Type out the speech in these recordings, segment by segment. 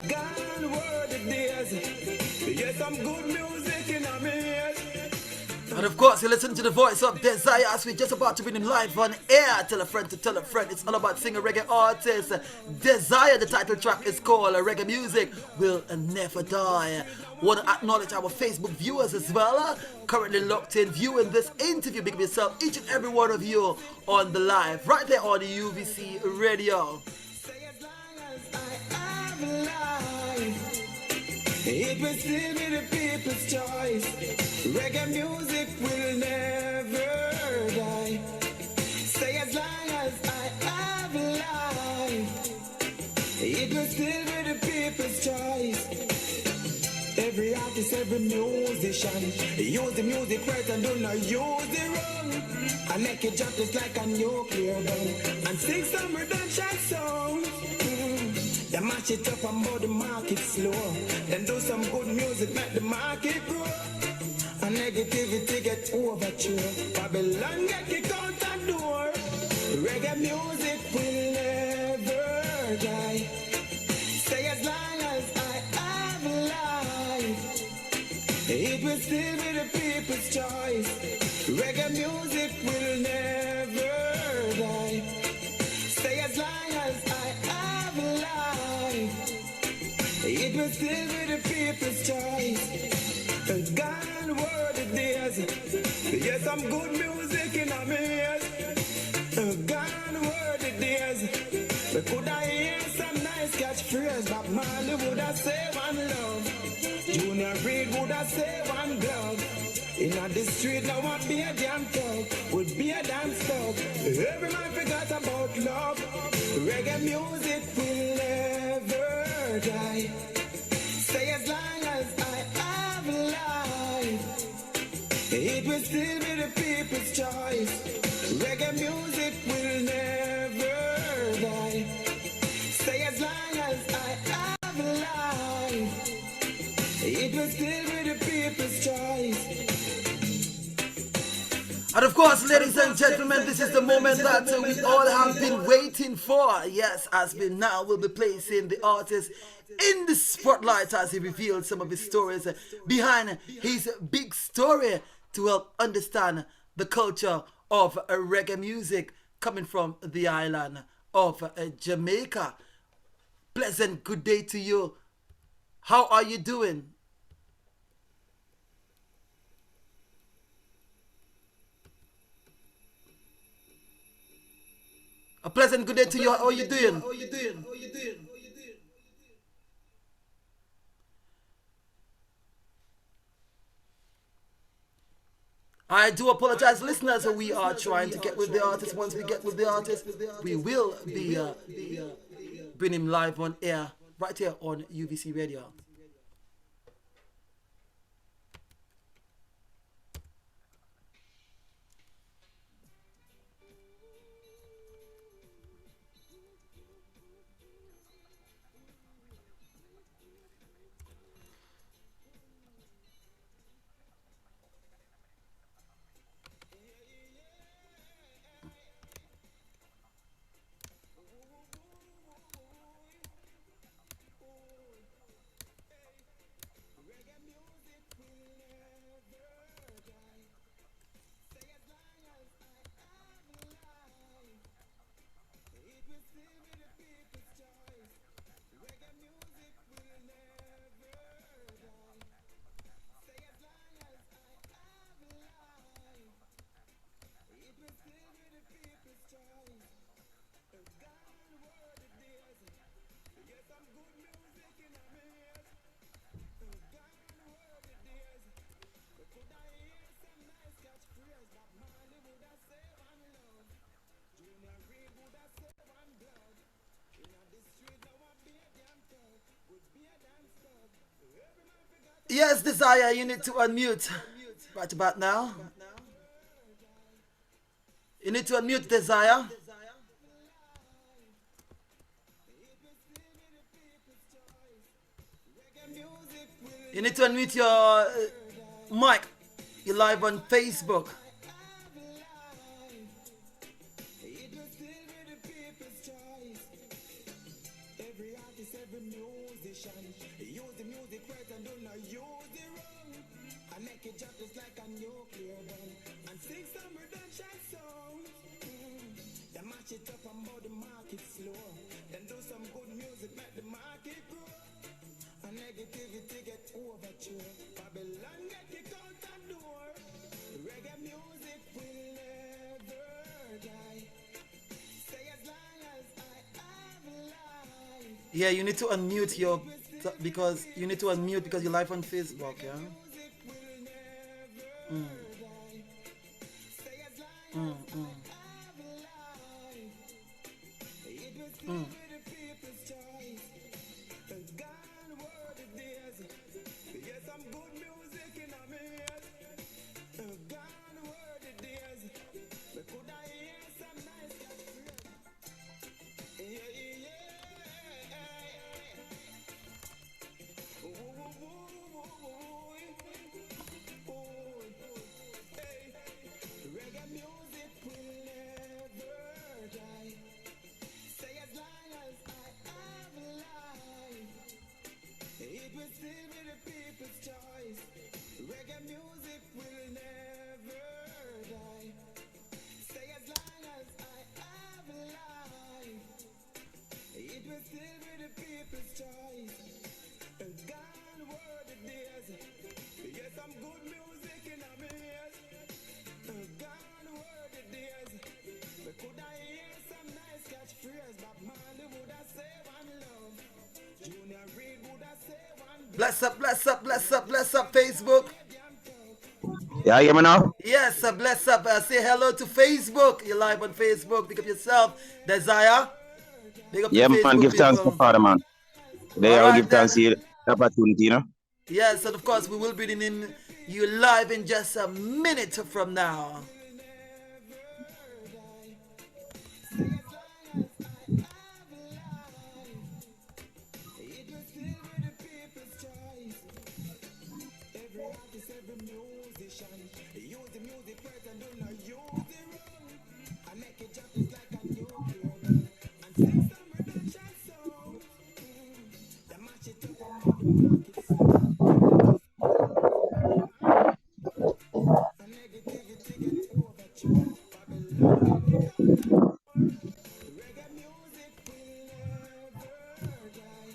Gone were the days. Yes, some good music in our ears. And of course, you listen to the voice of Desayah as we're just about to bring him live on air. Tell a friend to tell a friend. It's all about singer reggae artist Desayah. The title track is called Reggae Music Will Never Die. Want to acknowledge our Facebook viewers as well. Currently locked in, viewing this interview. Big up yourself, each and every one of you on the live, right there on the UVC radio. It will still be the people's choice. Reggae music will never die. Say as long as I have life, it will still be the people's choice. Every artist, every musician, use the music right and do not use it wrong. I make it drop just like a nuclear bomb and sing some redemption songs. They mash it up and move the market slow. Then do some good music, make the market grow. And negativity get overthrown. Babylon get kicked out the door. Reggae music will never die. Say as long as I have life, it will still be the people's choice. Reggae music will never die. Say as long as I have life, it will still be the people's choice. Gone were the days. Yes, some good music in our ears. Gone were the days. We could have hear some nice catchphrase, but Marley would have say one love. Junior Reid would have say one glove. In the street now I be a damn talk. Would be a damn stop. Every man forgot about love. Reggae music will never die. Say as long as I have life, it will still be the people's choice. Reggae music will never die. Say as long as I have life, it will still be the people's choice. And of course, ladies and gentlemen, this is the moment that we all have been waiting for. Yes, as we now will be placing the artist in the spotlight as he reveals some of his stories behind his big story to help understand the culture of reggae music coming from the island of Jamaica. Pleasant good day to you. How are you doing? A pleasant good day to you. How are you doing? I do apologize, listeners. We are trying to get with the artist. Once we get with the artist, we will be bringing him live on air right here on UVC Radio. Yes, Desayah, you need to unmute right about now. You need to unmute, Desayah. You need to unmute your mic. You're live on Facebook. Use the music right and do not use it wrong. I make it drop just like a nuclear bomb. And sing some redemption songs. They mash it up and bout the market slow. Then do some good music, make the market grow. And negativity get overthrown. Babylon get kicked out the door. Reggae music will never die. Stay as long as I have life. Yeah, you need to unmute your because you need to unmute because you're live on Facebook, yeah. Music will never die. Stay as long as I have life. It was still be the people's choice. Gone were the days. Yes, some good music in a ears. Gone were the days. We could I hear some nice catchphrase. Yeah, yeah, yeah. Ooh, ooh, ooh, ooh, ooh. Hey, reggae music will never die. Stay as long as I have life. It will still be the people's choice. Reggae music will never die. Stay as long as I have life. It will still be the people's choice. Gone were the days. Yes, some good music in our ears. Gone were the days. We could I hear some nice catchphrase. Bob Marley would I say one love. Junior Reid would I say one Bless up, bless up, bless up, bless up, Facebook. Yeah, you hear me now? Yes, bless up. Say hello to Facebook. You're live on Facebook. Pick up yourself, Desayah. Pick up the Yeah, man, Facebook give thanks to people. Father, man. Today All I will right give thanks then. to you the opportunity, you know? Yes, and of course we will be in you live in just a minute from now. It will still be the people's choice. Every artist, every musician, use the music right and do not use it wrong. I make it drop just like a nuclear bomb. And sing some redemption songs. They mash it up and bout the market slow. Then do and negativity get overthrown. Babylon get kicked out the door. Reggae music will never die.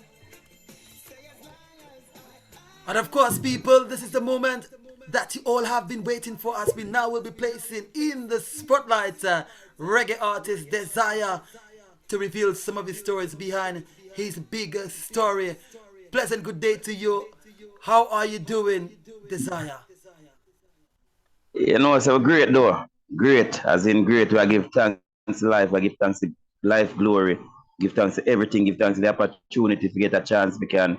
Stay as long as I And of course, people, this is the moment that you all have been waiting for as we now will be placing in the spotlight reggae artist Desayah to reveal some of his stories behind his bigger story. Pleasant good day to you. How are you doing, Desayah? You know, so great though. Great, as in great. I give thanks to life. I give thanks to life glory. Give thanks to everything. Give thanks to the opportunity to get a chance. We can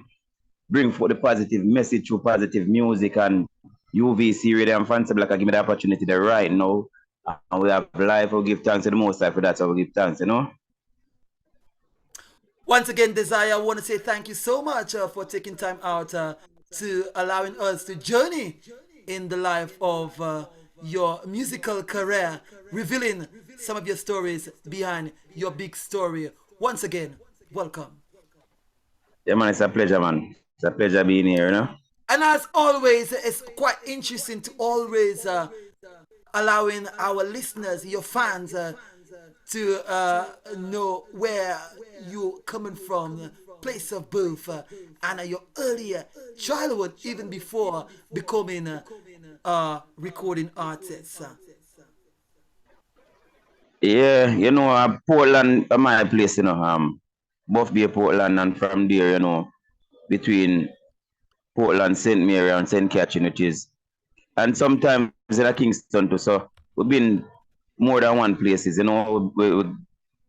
bring forth the positive message through positive music and UVC radio and Fonso like I give me the opportunity there right now. And we have life. We give thanks to the most High for that. So we give thanks, you know. Once again, Desire, I want to say thank you so much for taking time out to allowing us to journey in the life of your musical career, revealing some of your stories behind your big story. Once again, welcome. Yeah, man, it's a pleasure, man. It's a pleasure being here, you know. And as always, it's quite interesting to always allowing our listeners, your fans, to know where you're coming from, place of birth, and your earlier childhood, even before becoming a recording artist. Yeah, you know, Portland, my place, you know, Buff Bay, Portland, and from there, you know, between Portland, St. Mary, and St. Catherine, it is. And sometimes in Kingston too. So we've been more than one places, you know. We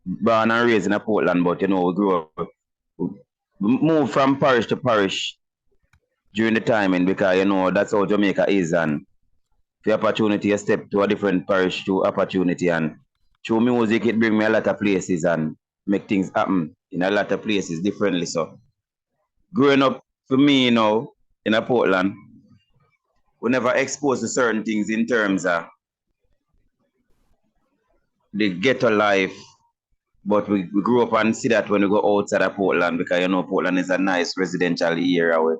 born and raised in a Portland, but you know, we grew up, we moved from parish to parish during the timing because you know that's how Jamaica is, and the opportunity to step to a different parish to opportunity, and through music it bring me a lot of places and make things happen in a lot of places differently. So growing up for me, you know, in a Portland, we never exposed to certain things in terms of the ghetto life But we grew up and see that when we go outside of Portland, because you know Portland is a nice residential area where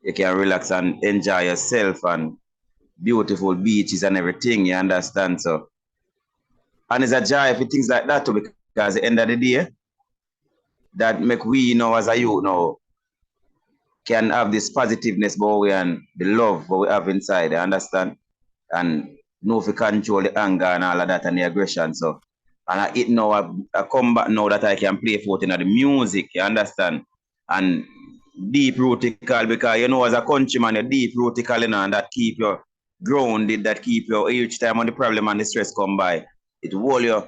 you can relax and enjoy yourself and beautiful beaches and everything, you understand? So, and it's a joy for things like that too, because at the end of the day, that make we you know as a youth now can have this positiveness but we and the love what we have inside, you understand? And know if we control the anger and all of that and the aggression. So and it now I come back now that I can play forth in the music, you understand? And deep rootical because you know as a countryman you're deep rootical you know, and that keep you grounded, that keep you each time when the problem and the stress come by. It will you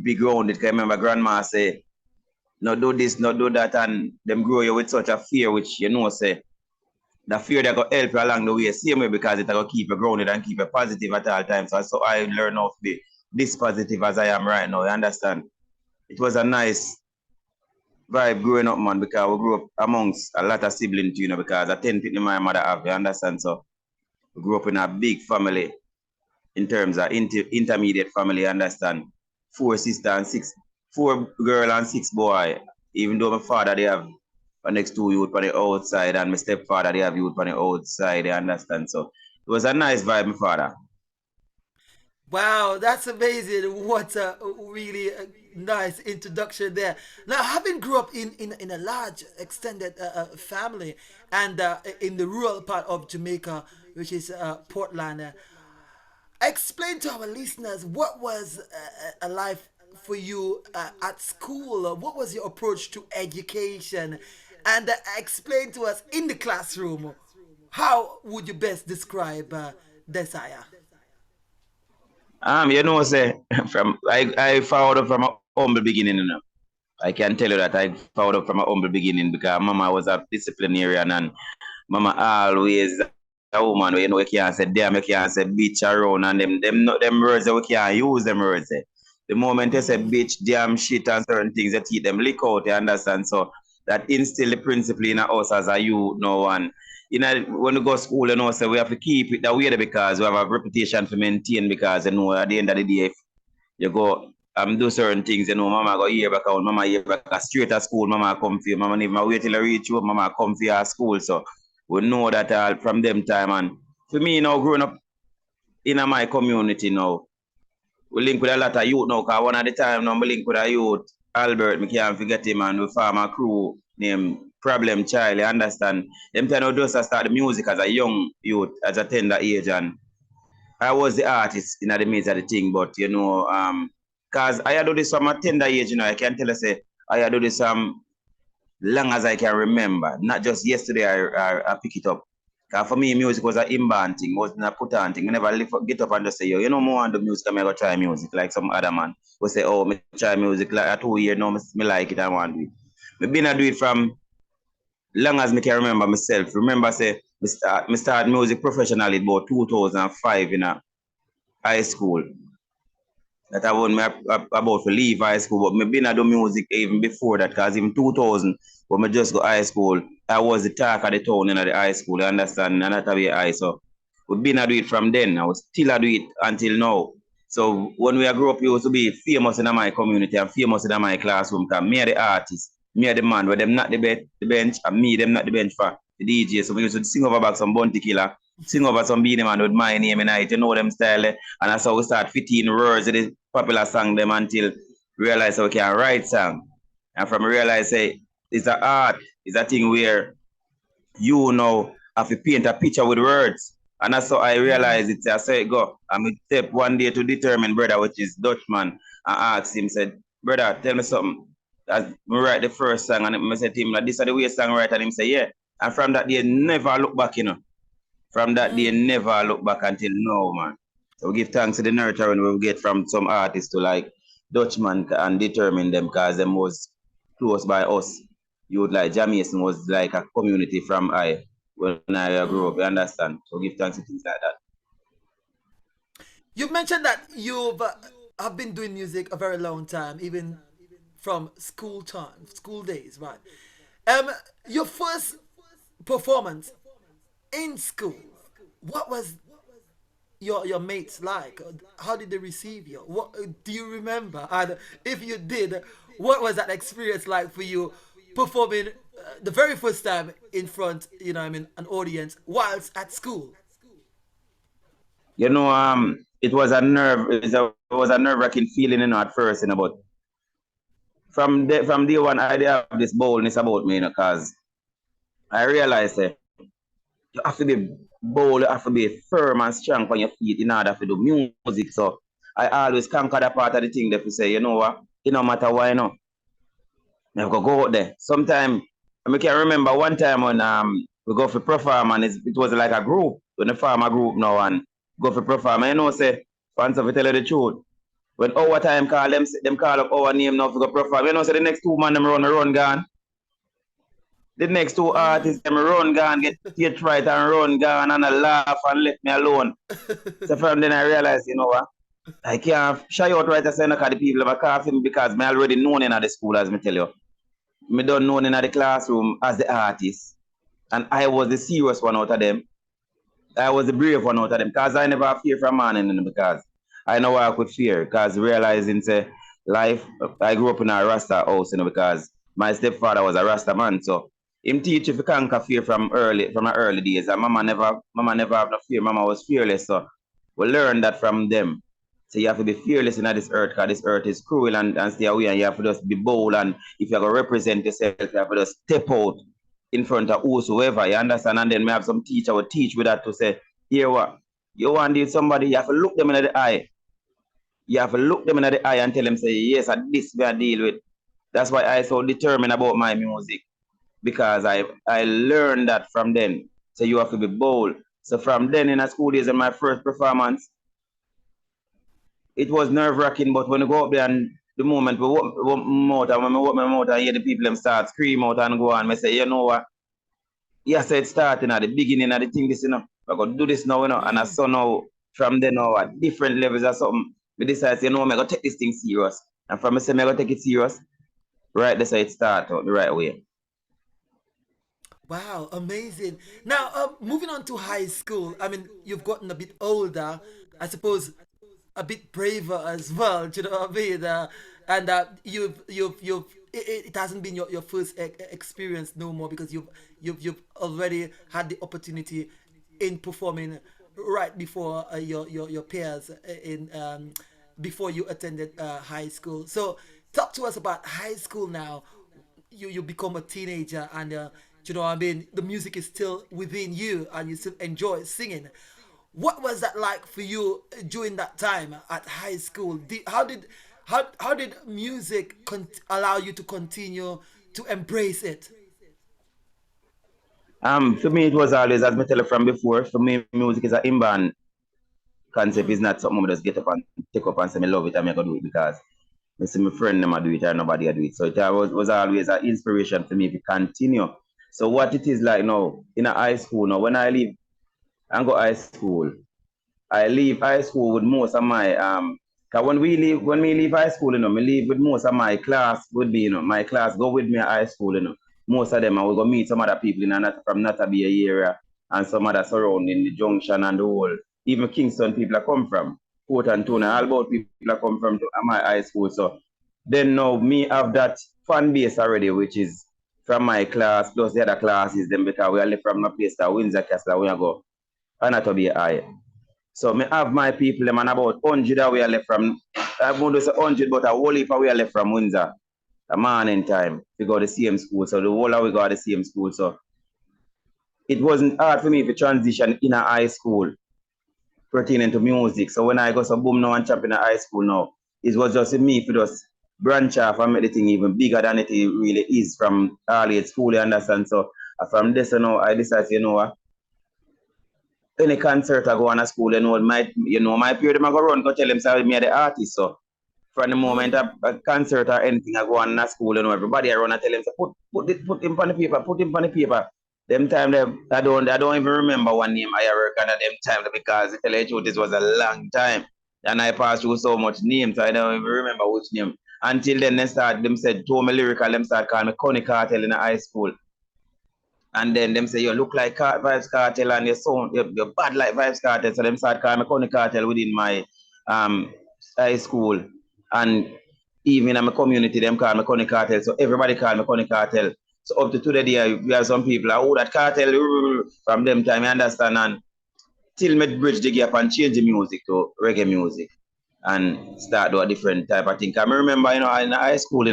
be grounded. Because I remember grandma say, no do this, no do that, and them grow you with such a fear which you know say the fear that go help you along the way, same way because it will keep you grounded and keep you positive at all times. So I learn how to be this positive as I am right now. You understand? It was a nice vibe growing up, man, because we grew up amongst a lot of siblings, you know, because I 10 people my mother have, you understand? So we grew up in a big family in terms of intermediate family, you understand? Four sisters and six, four girl and six boy. Even though my father they have my next two youth on the outside and my stepfather they have youth on the outside, you understand? So it was a nice vibe, my father. Wow, that's amazing. What a really nice introduction there. Now, having grew up in a large extended family and in the rural part of Jamaica, which is Portland, explain to our listeners what was a life for you at school. What was your approach to education? And explain to us in the classroom how would you best describe Desire? You know, say from I followed up from a humble beginning, you know. I can tell you that I followed up from a humble beginning because mama was a disciplinarian and mama always a woman where you know you can't say damn, you can't say bitch around and them not them words that we can't use them words. The moment you say bitch, damn shit and certain things that teach them lick out, you understand? So that instill the principle in us as a youth now and you know when we go to school you know so we have to keep it that way because we have a reputation to maintain because you know at the end of the day if you go do certain things, you know, mama go here back out, mama here back straight at school, mama come for you, mama need my wait till I reach you, mama come for your school. So we know that all from them time and for me you know growing up in my community now, we link with a lot of youth now, cause one at the time now we link with a youth, Albert, me can't forget him and we form a crew named Problem Child, you understand? Them time now just start the music as a young youth, as a tender age and I was the artist in the midst of the thing, but you know, cause I do this from a tender age, you know, I can tell you say I do this long as I can remember. Not just yesterday I pick it up. Cause for me music was a inbound thing, wasn't a put on thing. I never lift up, get up and just say, yo, you know more on the music, I'm gonna try music like some other man. Who say, oh, me try music like a 2 year now, me like it, I want to do it. Me been a do it from long as me can remember myself. Remember say me start music professionally about 2005 in a high school that I want me about to leave high school, but me been a do music even before that, cause even 2000 when me just go high school, I was the talk of the town in the high school, you understand, and that way high. So we been a do it from then. I was still a do it until now. So when we grew up, we used to be famous in my community and famous in my classroom. Cause me are the artist, me are the man, where them not the bench, and me them not the bench for the DJ. So we used to sing over back some Bounty Killer, sing over some Beanie Man with my name in it, you know them style. And that's how we start fitting words of the popular song them until realize we can write song. And from realize say it's a art, it's a thing where you know have to paint a picture with words. And that's how I realized it. I said go. I'm step one day to determine brother, which is Dutchman, and asked him, said, brother, tell me something. As we write the first song and I said to him, like, this is the way song write, and him say, yeah. And from that day, never look back, you know. From that day, never look back until now, man. So we give thanks to the nurturing we get from some artists to like Dutchman and determine them because them was close by us. You would like Jamaican was like a community from I when I grew up, you understand? So give thanks to things like that. You mentioned that you've have been doing music a very long time, even from school time, school days, right? Um, your first performance in school, what was your mates like? How did they receive you? What do you remember? And if you did, what was that experience like for you performing the very first time in front, an audience whilst at school? It was it was a nerve-wracking feeling, at first, but from day one, I did have this boldness about me, cause I realized that you have to be bold, you have to be firm and strong on your feet in order to do music. So I always conquer that part of the thing that you say, you know what, it no matter why, I go out there. Sometimes I can remember one time when we go for perform and it was like a group, when the farmer group now and go for perform. And say, Fonso, to tell you the truth, when our time call them call up our name now for go perform. Say the next two man them run gone. The next two artists them run gone, get stage right and run gone and I laugh and left me alone. So from then I realized, you know what? I can't shy out right as I look at the people that call me because I already known in the school, as me tell you. Me done known in the classroom as the artist. And I was the serious one out of them. I was the brave one out of them. Because I never fear from man because I know I could fear. Because realizing say life, I grew up in a Rasta house, because my stepfather was a Rasta man. So him teach if you conquer fear from my early days. And mama never have no fear. Mama was fearless. So we learned that from them. So you have to be fearless in this earth because this earth is cruel and stay away and you have to just be bold and if you're going to represent yourself, you have to just step out in front of whosoever, you understand? And then we have some teacher will teach with that to say, here what? You want to somebody, you have to look them in the eye. You have to look them in the eye and tell them, say, yes, this we are deal with. That's why I so determined about my music because I learned that from then. So you have to be bold. So from then in a school days and my first performance, it was nerve-wracking, but when you go up there and the moment we open my mouth and when I open my mouth and hear the people them start scream out and go on, I say, you know what? Yes, it's starting at the beginning of the thing, this, I got to do this now, and I saw now from then now at different levels or something. We decide, I'm going to take this thing serious. And from I say, I'm going to take it serious, right, that's how it starts out the right way. Wow, amazing. Now, moving on to high school. I mean, you've gotten a bit older. I suppose a bit braver as well. Do you know what I mean? And it hasn't been your first experience no more because you've already had the opportunity in performing right before your peers in before you attended high school. So, talk to us about high school now. You become a teenager and you know what I mean, the music is still within you and you still enjoy singing. What was that like for you during that time at high school? How did music allow you to continue to embrace it? For me, it was always, as I tell you from before, for me, music is an inbound concept. It's not something I just get up and take up and say, I love it and I'm going to do it because I see my friend them do it or nobody do it. So it was always an inspiration for me to continue. So what it is like now in a high school now, when I leave and go high school, I leave high school with most of my cause when we leave high school, me leave with most of my class would be, my class go with me at high school, Most of them I will go meet some other people from Natabia area and some other surrounding the junction and the whole. Even Kingston people I come from, Port and Tuna, all about people I come from to my high school. So then now me have that fan base already, which is from my class plus the other classes, then because we are left from a place that Windsor Castle, we are go Anatolia High. So me have my people, them and about 100 that we are left from, I won't say 100, but a whole heap we are left from Windsor. A morning time, we go to the same school. So the whole of we go to the same school. So it wasn't hard for me to transition in a high school pertaining to music. So when I go so boom now and champ in a high school now, it was just me to just branch off and make the thing even bigger than it really is from early school, you understand? So from this, I decided, what? Any concert I go on a school, my peer them I go run, go tell them say me the artist. So from the moment a concert or anything I go on a school, everybody I run and tell them say, put him on the paper, put him on the paper. Them time I don't even remember one name I work on at them time because to tell you the truth, this was a long time. And I passed through so much names, so I don't even remember which name. Until then they said, to me lyrical, them start calling me Connie Cartel in the high school. And then them say you look like Vibes Cartel and your sound you're bad like Vibes Cartel. So them start calling me Coney Cartel within my um high school. And even in my community, them call me Coney Cartel. So everybody call me Coney Cartel. So up to today, we have some people, oh, that cartel, from them time, I understand. And till me bridge the gap and change the music to reggae music and start do a different type of thing. I remember, in high school,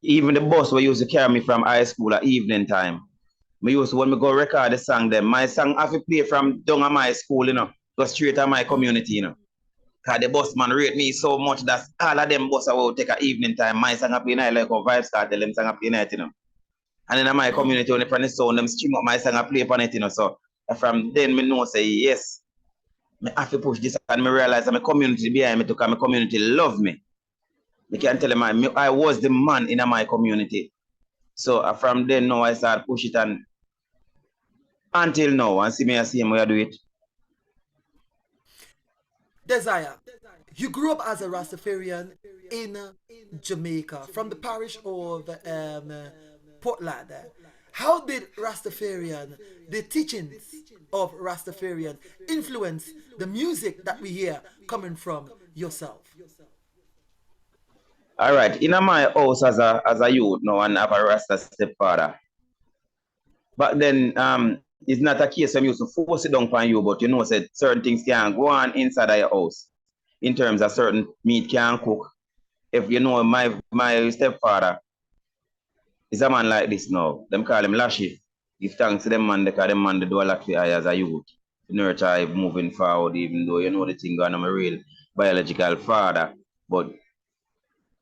even the bus we used to carry me from high school at evening time. Me used to, when me go record the song, them, my song have to play from down at my school, go straight to my community. Cause the bus man rate me so much that all of them bus I will take a evening time. My song up in night like a Vibes Cartel, them song up in night. And in my community, when they play the sound, them stream up my song and play upon it. So from then me know say yes, I have to push this and me realize that my community behind me because my community love me. I can tell them I was the man in my community. So from then now I start push it and until now and see me and see him where I do it. Desayah, you grew up as a Rastafarian in Jamaica, from the parish of Portland. How did the teachings of Rastafarian, influence the music that we hear coming from yourself? All right, in my house as a youth now and have a Rasta stepfather. But then it's not a case of used to force it down upon you, but said certain things can go on inside of your house. In terms of certain meat can cook. If my stepfather is a man like this now, them call him Lashy. Give thanks to them man because them man they do a lot for I as a youth. To nurture I moving forward, even though the thing going, I'm a real biological father. But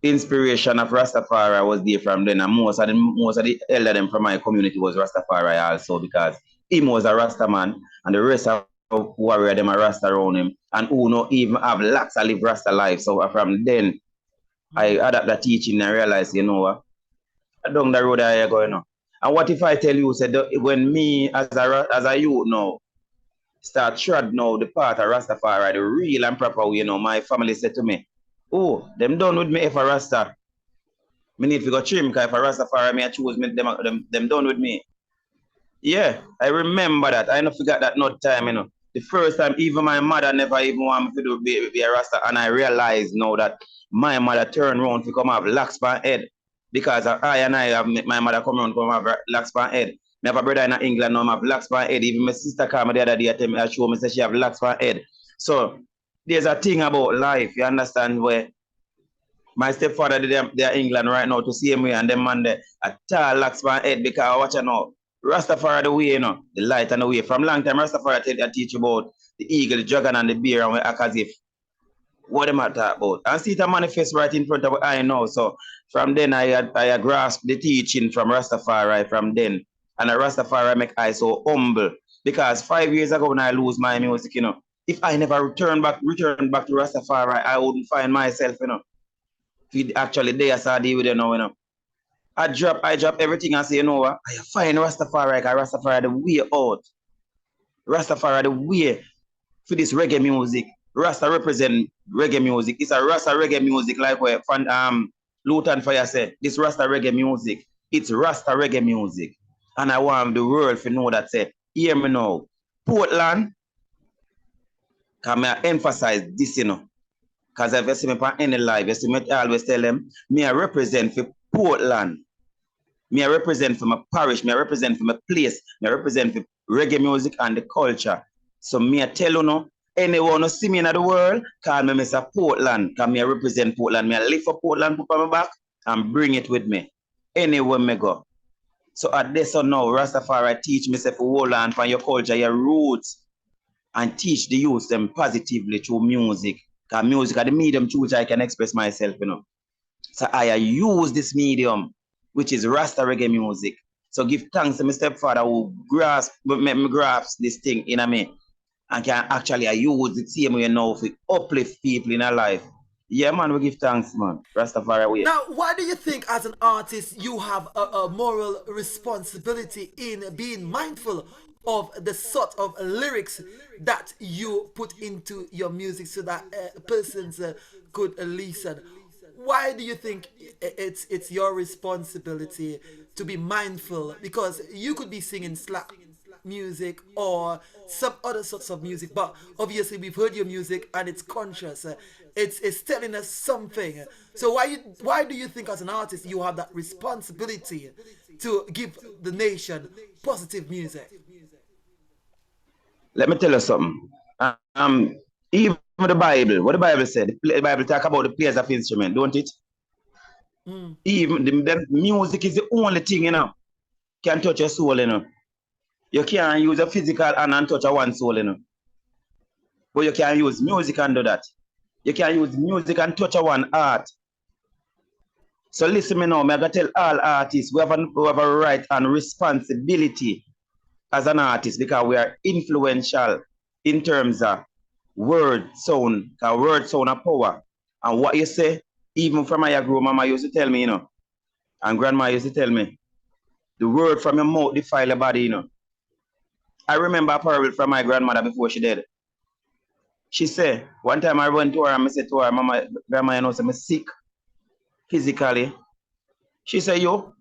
inspiration of Rastafari was there from then, and most of the elder them from my community was Rastafari also because him was a Rasta man and the rest of warrior them are Rasta around him and who not even have locks to live Rasta life. So from then I adapt the teaching and realize, what? Down the road I go, And what if I tell you, said when me as a youth now start tread now the part of Rastafari, the real and proper way, my family said to me, oh, them done with me if a Rasta. Me need to go trim because if a Rastafari me I choose me, them done with me. Yeah, I remember that. I don't forget that not time, The first time, even my mother never even want me to be a Rasta, and I realize now that my mother turned around to come have locks on head because I have my mother come around come have locks on head. I have a brother in England now have locks on head. Even my sister came the other day tell me, show me say she have locks on head. So there's a thing about life, you understand, where my stepfather they're England right now to see me and them man there a tall locks on head because I watch now. Rastafari the way, the light and the way. From long time, Rastafari I teach about the eagle, the dragon, and the bear, and we act as if what am I talk about? And see it manifest right in front of I know. So from then I grasp the teaching from Rastafari from then. And the Rastafari make I so humble. Because 5 years ago when I lose my music, if I never return back to Rastafari, I wouldn't find myself, Actually there I saw deal with now. I drop everything and say, what? I find Rastafari, because Rastafari the way out. Rastafari the way for this reggae music. Rasta represent reggae music. It's a Rasta reggae music like where Luton Fire said. This Rasta reggae music. It's Rasta reggae music. And I want the world to know that say, hear me now. Portland, can I emphasize this, Because if you see me on any live, you see me always tell them, me I represent for Portland. Me I represent for my parish, me I represent for my place, me I represent for reggae music and the culture. So me I tell you anyone who see me in the world, call me Mr. Portland, because me I represent Portland. Me I live for Portland, put on my back and bring it with me. Anywhere me go. So at this or now, Rastafari teach me say for hold on for your culture, your roots, and teach the youth them positively through music. Because music are the medium through which I can express myself, So I use this medium, which is Rasta reggae music. So give thanks to my stepfather who make me grasp this thing in me. And can actually use the same way now to uplift people in our life. Yeah, man, we give thanks, man. Rastafari way. Now, why do you think as an artist you have a moral responsibility in being mindful of the sort of lyrics that you put into your music so that persons could listen? why do you think it's your responsibility to be mindful? Because you could be singing slap music or some other sorts of music, but obviously we've heard your music and it's conscious. It's telling us something. So why do you think as an artist you have that responsibility to give the nation positive music? Let me tell you something. Even the Bible, what the Bible said, the Bible talk about the players of instrument, don't it? Even the music is the only thing, can touch your soul, You can't use a physical hand and touch a one soul, But you can use music and do that. You can use music and touch a one heart. So listen me now, I'm going to tell all artists, we have a right and responsibility as an artist because we are influential in terms of word sound, because word sound a power. And what you say, even from my grow, mama used to tell me, and grandma used to tell me, the word from your mouth defile your body, I remember a parable from my grandmother before she died. She said, one time I went to her and I said to her, Mama, grandma, I'm sick physically. She said, you're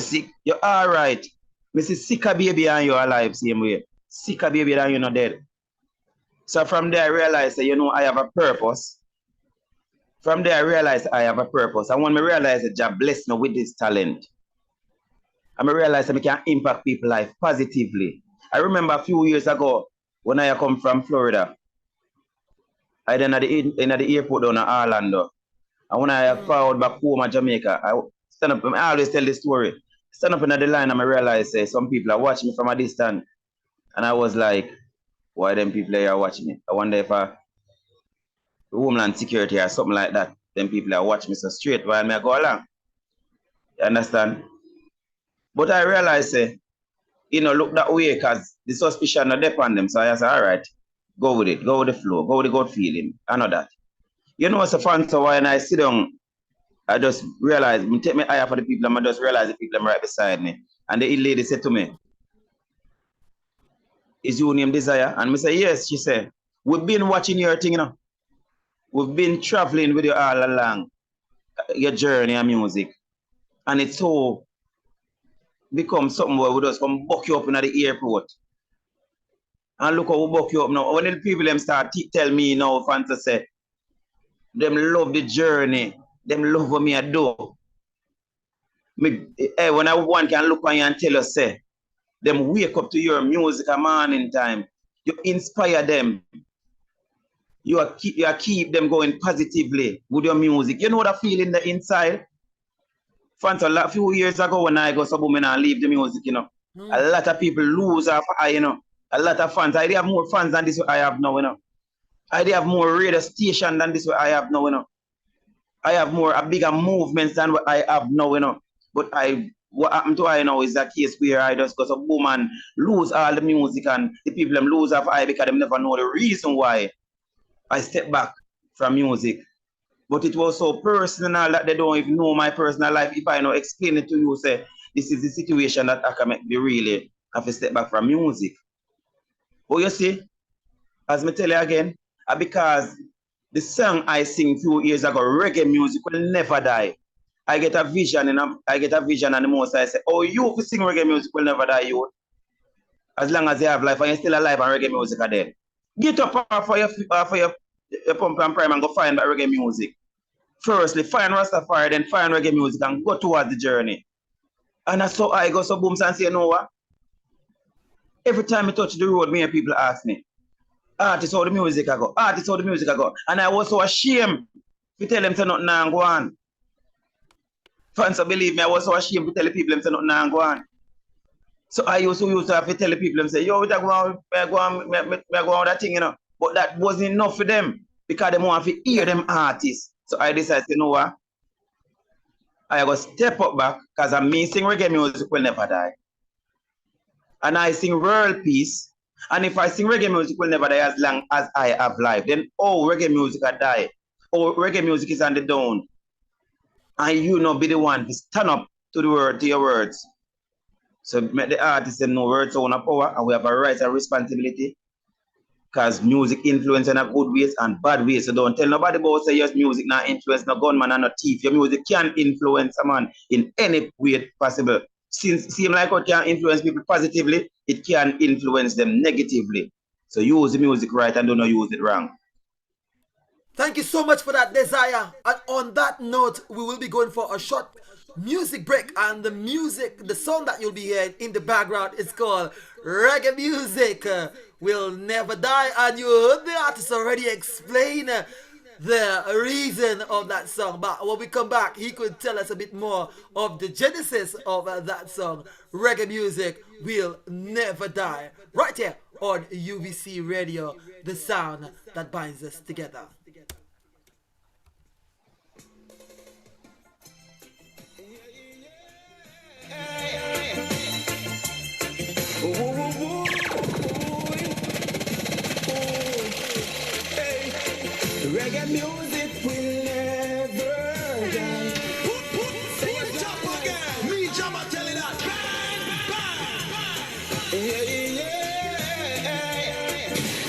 sick, you're all right. I said, sicker baby and you're alive, same way. Sicker baby and you're not dead. So from there I realized that, I have a purpose. From there I realized I have a purpose. And when I realized that God blessed me with this talent, and I realized that I can impact people's life positively. I remember a few years ago when I come from Florida, I then at the airport down in Orlando. And when I followed back home to Jamaica, I stand up, I always tell this story. Stand up in the line and I realized some people are watching me from a distance. And I was like, why them people are watching me? I wonder if Homeland Security or something like that, them people are watching me so straight while I go along. You understand? But I realized, look that way because the suspicion not depend them. So I said, all right, go with it, go with the flow, go with the gut feeling. I know that. It's a fun, so when I sit down, I just realize, I take my eye off of the people, and I just realize the people are right beside me. And the lady said to me, is your name Desayah? And I say, yes. She said, we've been watching your thing, We've been traveling with you all along, your journey and music. And it's so become something where we just come buck you up in the airport. And look how we buck you up now. When the people them start tell me now, Fonso say, them love the journey. Them love what me I do. When one can look on you and tell us, say, them wake up to your music a morning time. You inspire them. You keep them going positively with your music. You know what I feel in the inside? Fonso, a few years ago when I go boom and I leave the music, a lot of people lose off a lot of fans. I have more fans than this I have now, I have more radio station than this I have now, I have a bigger movements than what I have now, But what happened to I now is a case where I just go boom and lose all the music and the people them lose off I because they never know the reason why I step back from music. But it was so personal that they don't even know my personal life. If I explain it to you, say, this is the situation that I can make me really have to step back from music. But you see, as I tell you again, because the song I sing few years ago, reggae music will never die. I get a vision and the most I say, oh, you sing reggae music will never die, you. As long as you have life and you're still alive and reggae music are dead. Get up for your pump and prime and go find that reggae music. Firstly, find Rastafari, then find reggae music and go towards the journey. And that's how I go so boom and say, you know what? Every time I touch the road, many people ask me, artists, how the music I go? Artists, how the music I go? And I was so ashamed to tell them to nothing and go on. Fonso, believe me, I was so ashamed to tell the people them to nothing and go on. So I used to have to tell the people them say, yo, we go on that thing, But that wasn't enough for them because they want to hear them artists. So I decided, you know what? I go step up back because I'm sing reggae music will never die. And I sing world peace. And if I sing reggae music will never die as long as I have life. Then reggae music will die. Reggae music is on the down. And you be the one to stand up to your words. So make the artists know words own power and we have a right and responsibility. Because music influence in a good ways and bad ways. So don't tell nobody about say yes, music not influence no gunman and no thief. Your music can influence a man in any way possible. Since seem like it can influence people positively, it can influence them negatively. So use the music right and do not use it wrong. Thank you so much for that, Desayah. And on that note, we will be going for a short music break. And the song that you'll be hearing in the background is called Reggae Music Will Never Die. And you heard the artist already explain the reason of that song. But when we come back, he could tell us a bit more of the genesis of that song. Reggae Music Will Never Die. Right here on UVC Radio, the sound that binds us together. Reggae music will never die. Say jump again. Me jump and tell you that.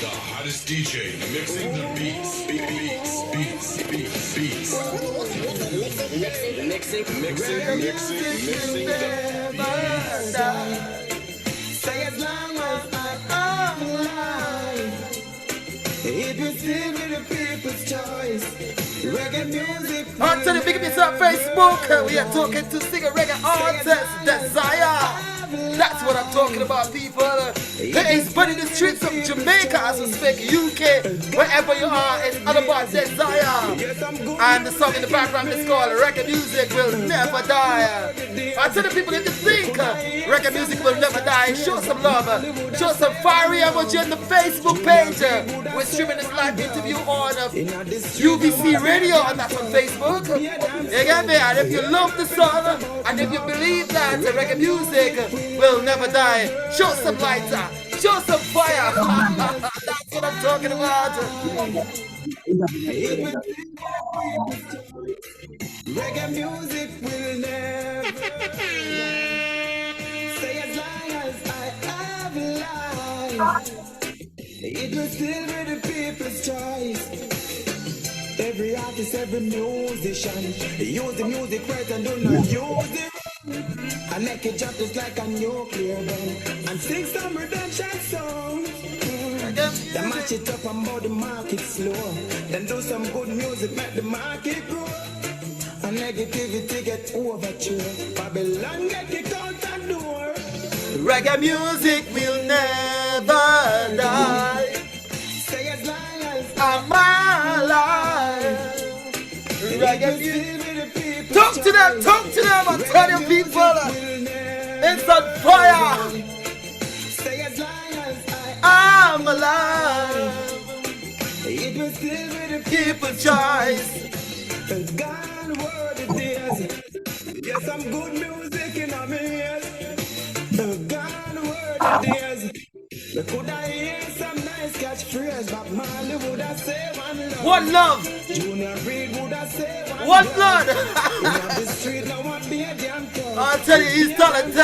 The hottest DJ mixing the beats. Mixing the beats. Say as long as I am alive, it will still be the people's choice. Reggae music. On to the Big Miss on Facebook. We are talking to singer reggae artist Desayah. That's what I'm talking about, people. There is but in the streets of Jamaica, as we speak, UK, wherever you are, it's all about Desayah. And the song in the background is called Reggae Music Will Never Die. I tell the people that you think reggae music will never die, show some love, show some fiery emoji on the Facebook page. We're streaming this live interview on UVC Radio, and that's on Facebook. You get me? And if you love the song, and if you believe that reggae music will never die, show some lighter, show some fire. That's what I'm talking about. Reggae music will never say as long as I have life, it will still be the people's choice. Every artist, every musician, use the music right and do not use it. I make it drop just like a nuclear bomb and sing some redemption songs. Then match it up and more the market slow. Then do some good music, make the market grow. And negativity get overthrown. Babylon get kicked out the door. Reggae music will never die. Say as long as I'm alive. Reggae music. Talk to them, and tell your people it's on fire. Say as long as I'm alive. it will still be the People's choice. gone word it is. Yes, some good music in our ears. Gone word it is. We could have hear some nice catchphrase, but Marley would have said one love. One love, Junior Reid would have said one blood. In the street, no one be a damn thing. I'll tell you, he's talented.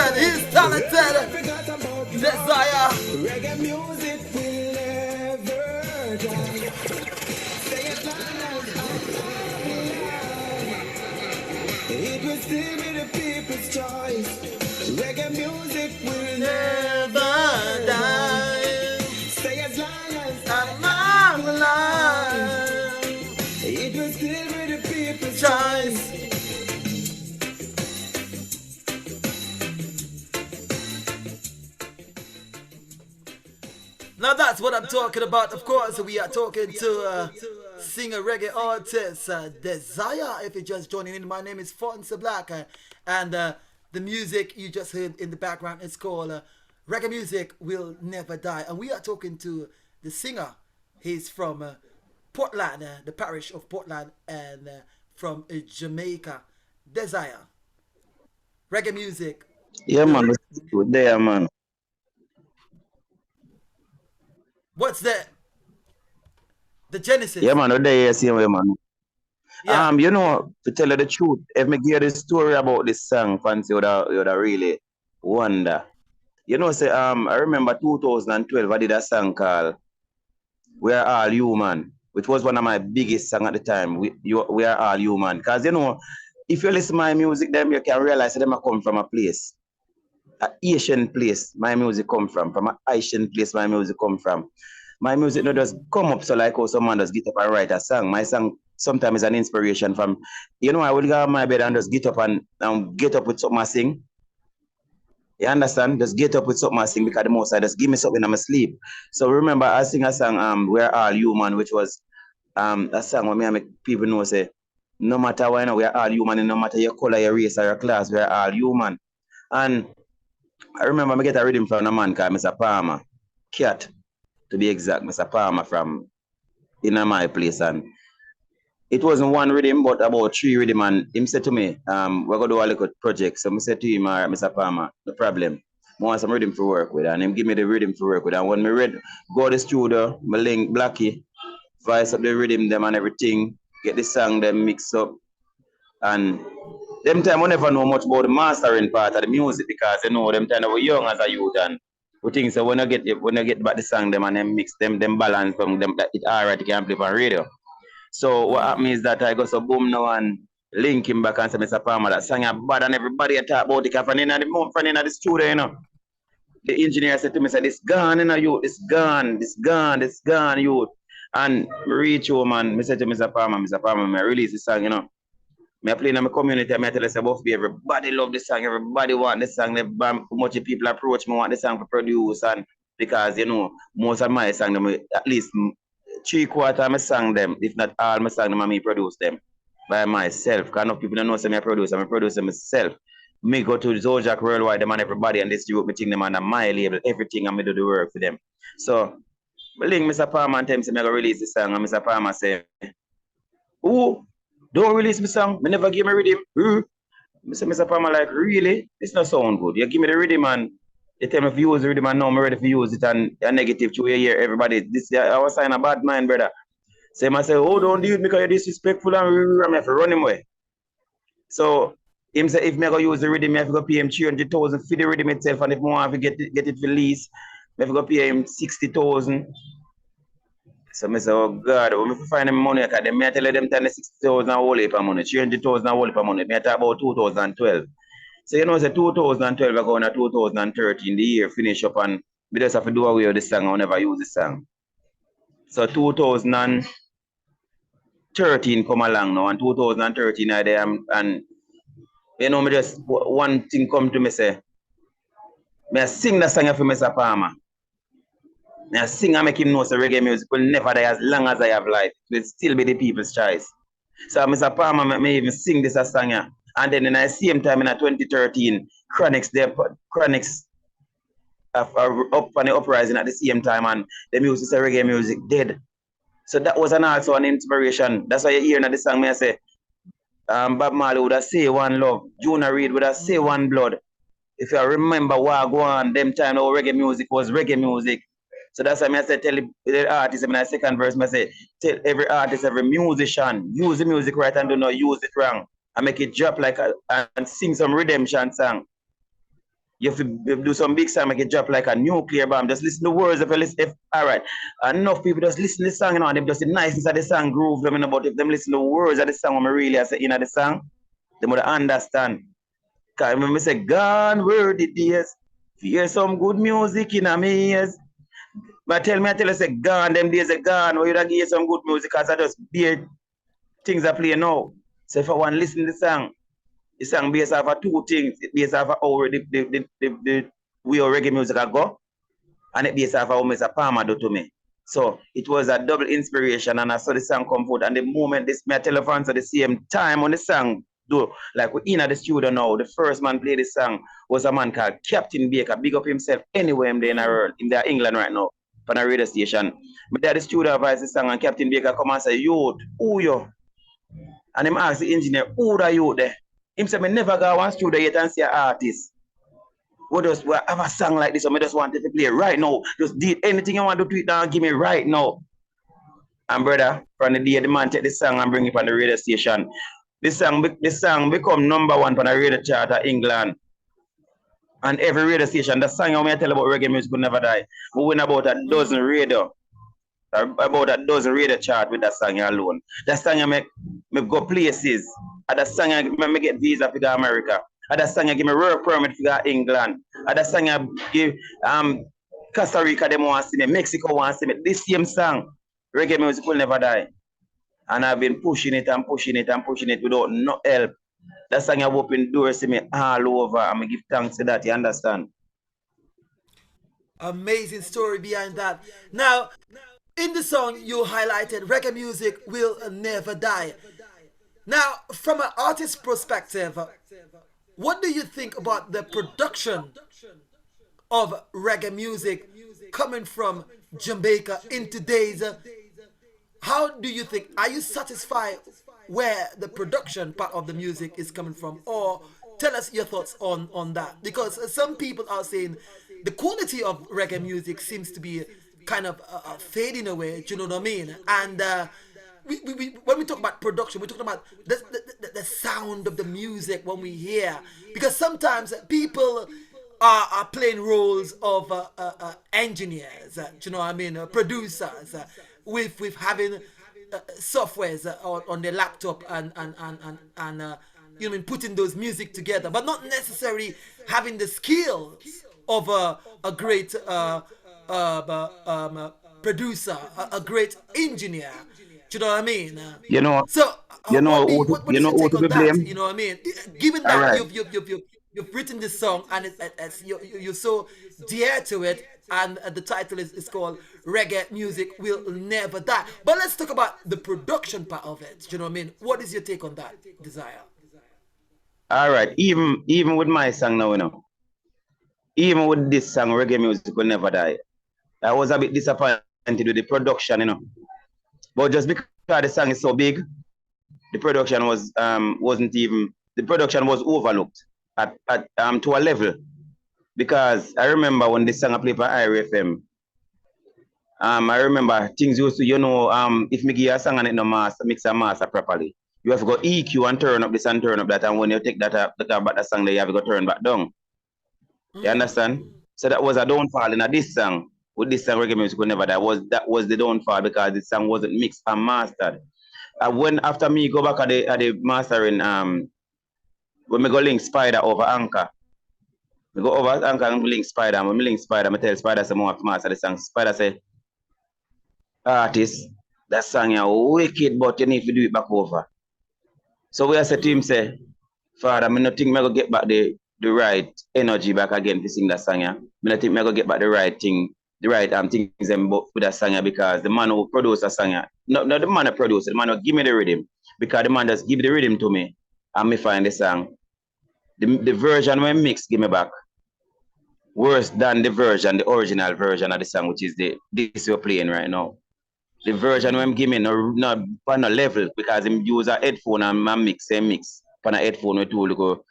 Forgot about Desayah. reggae music will never die. Say as long as it will still be the people's choice. Reggae music will Never die. say as long as I'm alive. it will still be the people's Choice. Now that's what I'm talking about. Of course, we are talking to singer reggae artist Desayah. If you're just joining in, my name is Fonso Black, and the music you just heard in the background is called Reggae Music Will Never Die. And we are talking to the singer. He's from Portland, the parish of Portland, and from Jamaica. Desayah. Reggae music. Yeah, man. Good there, man. What's the genesis? Yeah, man. Good there, same way, man. Yeah. You know, to tell you the truth, if me hear the story about this song, Fancy, would have really wonder. You know, say I remember 2012, I did a song called We Are All Human, which was one of my biggest songs at the time. We Are All Human. Because, you know, if you listen to my music, then you can realize that them come from a place, an Asian place my music come from an Asian place my music come from. My music not just come up so like how someone just get up and write a song. My song sometimes is an inspiration from, you know, I will go on my bed and just get up and get up with something I sing. You understand? Just get up with something I sing because the most I just give me something in my sleep. So remember I sing a song, We're All Human, which was a song where me and make people know say, no matter what, you know, we are all human, and no matter your color, your race, or your class, we are all human. And I remember I get a rhythm from a man called Mr. Palmer, Cat, to be exact, Mr. Palmer from in my place. And it wasn't one rhythm, but about 3 rhythm. And him said to me, we're going to do a little project. So I said to him, Mr. Palmer, no problem. I want some rhythm to work with. And him give me the rhythm to work with. And when I go to the studio, I link Blackie, voice up the rhythm, them and everything, get the song, them mix up. And them time I never know much about the mastering part of the music because you know them time I was young as a youth and we think so when I get back the song them and then mix them balance them that it alright you can play on radio. So what happened is that I go so boom now and link him back and say Mr. Palmer that song bad and everybody talk about it from in the studio, you know. The engineer said to me, say, this gone, you know, youth, this gone, youth. And reach home and I said to Mr. Palmer, I release the song, you know. I play in my community, I tell us about everybody love the song, everybody want the song, much people approach me, want the song to produce, and because you know, most of my songs, at least 3/4 of my song them, if not all my song them, I produce them by myself. Because enough people don't know say I produce them myself. Me go to Zojak Worldwide, them and everybody and distribute me thing them under my label, everything and me do the work for them. So I link Mr. Palmer and tell him say I go release the song and Mr. Palmer say, "Ooh, don't release my song. I never give me rhythm." Mr. Palmer like, really? This not sound good. You give me the rhythm and you tell me if you use the rhythm and now I'm ready to use it and a negative through your ear, everybody. This I was sign a bad mind, brother. So I say, oh, don't do it because you're disrespectful and I have to run him away. So him say if me go use the rhythm, I have to go pay him 300,000 for the rhythm itself, and if I want to get it released, I have to go pay him 60,000. So I say, oh God, when I find them money, because they may tell them 60,000 whole heap of money, 300,000 whole heap of money. I talk about 2012. So you know, say 2012, I go on 2013, the year finish up, and we just have to do away with the song. I never use the song. So 2013 come along now, and 2013 I there, and you know, me just one thing come to me say, me I sing the song for Mr. Palmer. I sing and make him know so reggae music will never die as long as I have life. It will still be the people's choice. So Mr. Palmer may even sing this song here. And then in the same time in 2013, Chronics up on the uprising at the same time and the music say reggae music dead. So that was also an inspiration. That's why you hear in the song me I say Bob Marley would have say one love, Juna Reid would have say one blood. If you remember Wagwan, them time our reggae music was reggae music. So that's why I say tell the artist in the second verse, I say tell every artist, every musician, use the music right and do not use it wrong. And make it drop like and sing some redemption song. You have to do some big song, make it drop like a nuclear bomb. Just listen to the words if you listen. All right. Enough people just listen to the song, you know, and they just the niceness of the song groove them, you know, but if them listen to the words of the song, when I really I say in the song, they would understand. Because when I say gone were the days, hear some good music in my ears. But tell you, say gone, them days are gone, or you don't hear some good music because I just hear things are playing now. So if I want to listen to the song based off of 2 things. It based off of how the way our reggae music I go, and it based off of how Mr. Palmer do to me. So it was a double inspiration, and I saw the song come forth. And the moment this my telephone at the same time on the song, do like we in at the studio now. The first man play this song was a man called Captain Baker. Big up himself anywhere in the world, in the England right now, on a radio station. But there the studio voice the song, and Captain Baker come and say, "Youth, who you?" And him ask the engineer, "Who are you there?" Him say, "Me never go one studio yet and see an artist. We have a song like this, so I just want to play right now. Just did anything you want to do to it now, give me right now." And brother, from the day the man take the song and bring it on the radio station, the song become #1 on the radio chart of England. And every radio station, the song I tell about reggae music will never die. We win about a dozen radio. about a dozen radio chart with that song alone. That song make me go places. And that song me get visa for go America. And that song give me work permit for go England. And that song give Costa Rica them want to see me, Mexico want to see me. This same song, reggae music will never die. And I've been pushing it and pushing it and pushing it without no help. That song have opened doors to me all over, and I give thanks to that, you understand? Amazing story behind that. Now, in the song you highlighted reggae music will never die. Now, from an artist perspective, what do you think about the production of reggae music coming from Jamaica in today's? How do you think? Are you satisfied where the production part of the music is coming from, or tell us your thoughts on that? Because some people are saying the quality of reggae music seems to be kind of fading away. Do you know what I mean? And when we talk about production, we're talking about the sound of the music when we hear, because sometimes people are playing roles of engineers, do you know what I mean, producers, with having softwares on their laptop and you know what I mean, putting those music together, but not necessarily having the skills of a great producer, a great engineer. Do you know what I mean? You know, So, what is your who take to on be that? blamed? You know what I mean? Given All that right. you've written this song and you're so dear to it, and the title is called Reggae Music Will Never Die. But let's talk about the production part of it. Do you know what I mean? What is your take on that, Desire? All right. Even with my song now, even with this song, reggae music will never die. I was a bit disappointed with the production, but just because the song is so big, the production wasn't even, the production was overlooked at to a level, because I remember when this song I played for IRFM, I remember things used to, if me give you a song and it no master, mix and master properly, you have to go EQ and turn up this and turn up that, and when you take that up, back the song, there you have to go turn back down. You understand? So that was a downfall in this song. With this song, reggae music will never die. That was the downfall, because the song wasn't mixed and mastered. When after me go back at the mastering, when me go link Spider over Anchor, we go over Anchor and link Spider. When me link Spider, I tell Spider say more master the song. Spider say, artist, that song is wicked, but you need to do it back over. So we as a team say, Father, I don't think I go get back the right energy back again to sing that song. I don't think I go get back the right thing, the right things with that song, because the man who produced that song, not the man who produced it, the man who give me the rhythm, because the man just give the rhythm to me and me find the song. The version when mix give me back worse than the original version of the song, which is this we're playing right now. The version when I'm giving not on a level, because him use a headphone and mix on a headphone with two little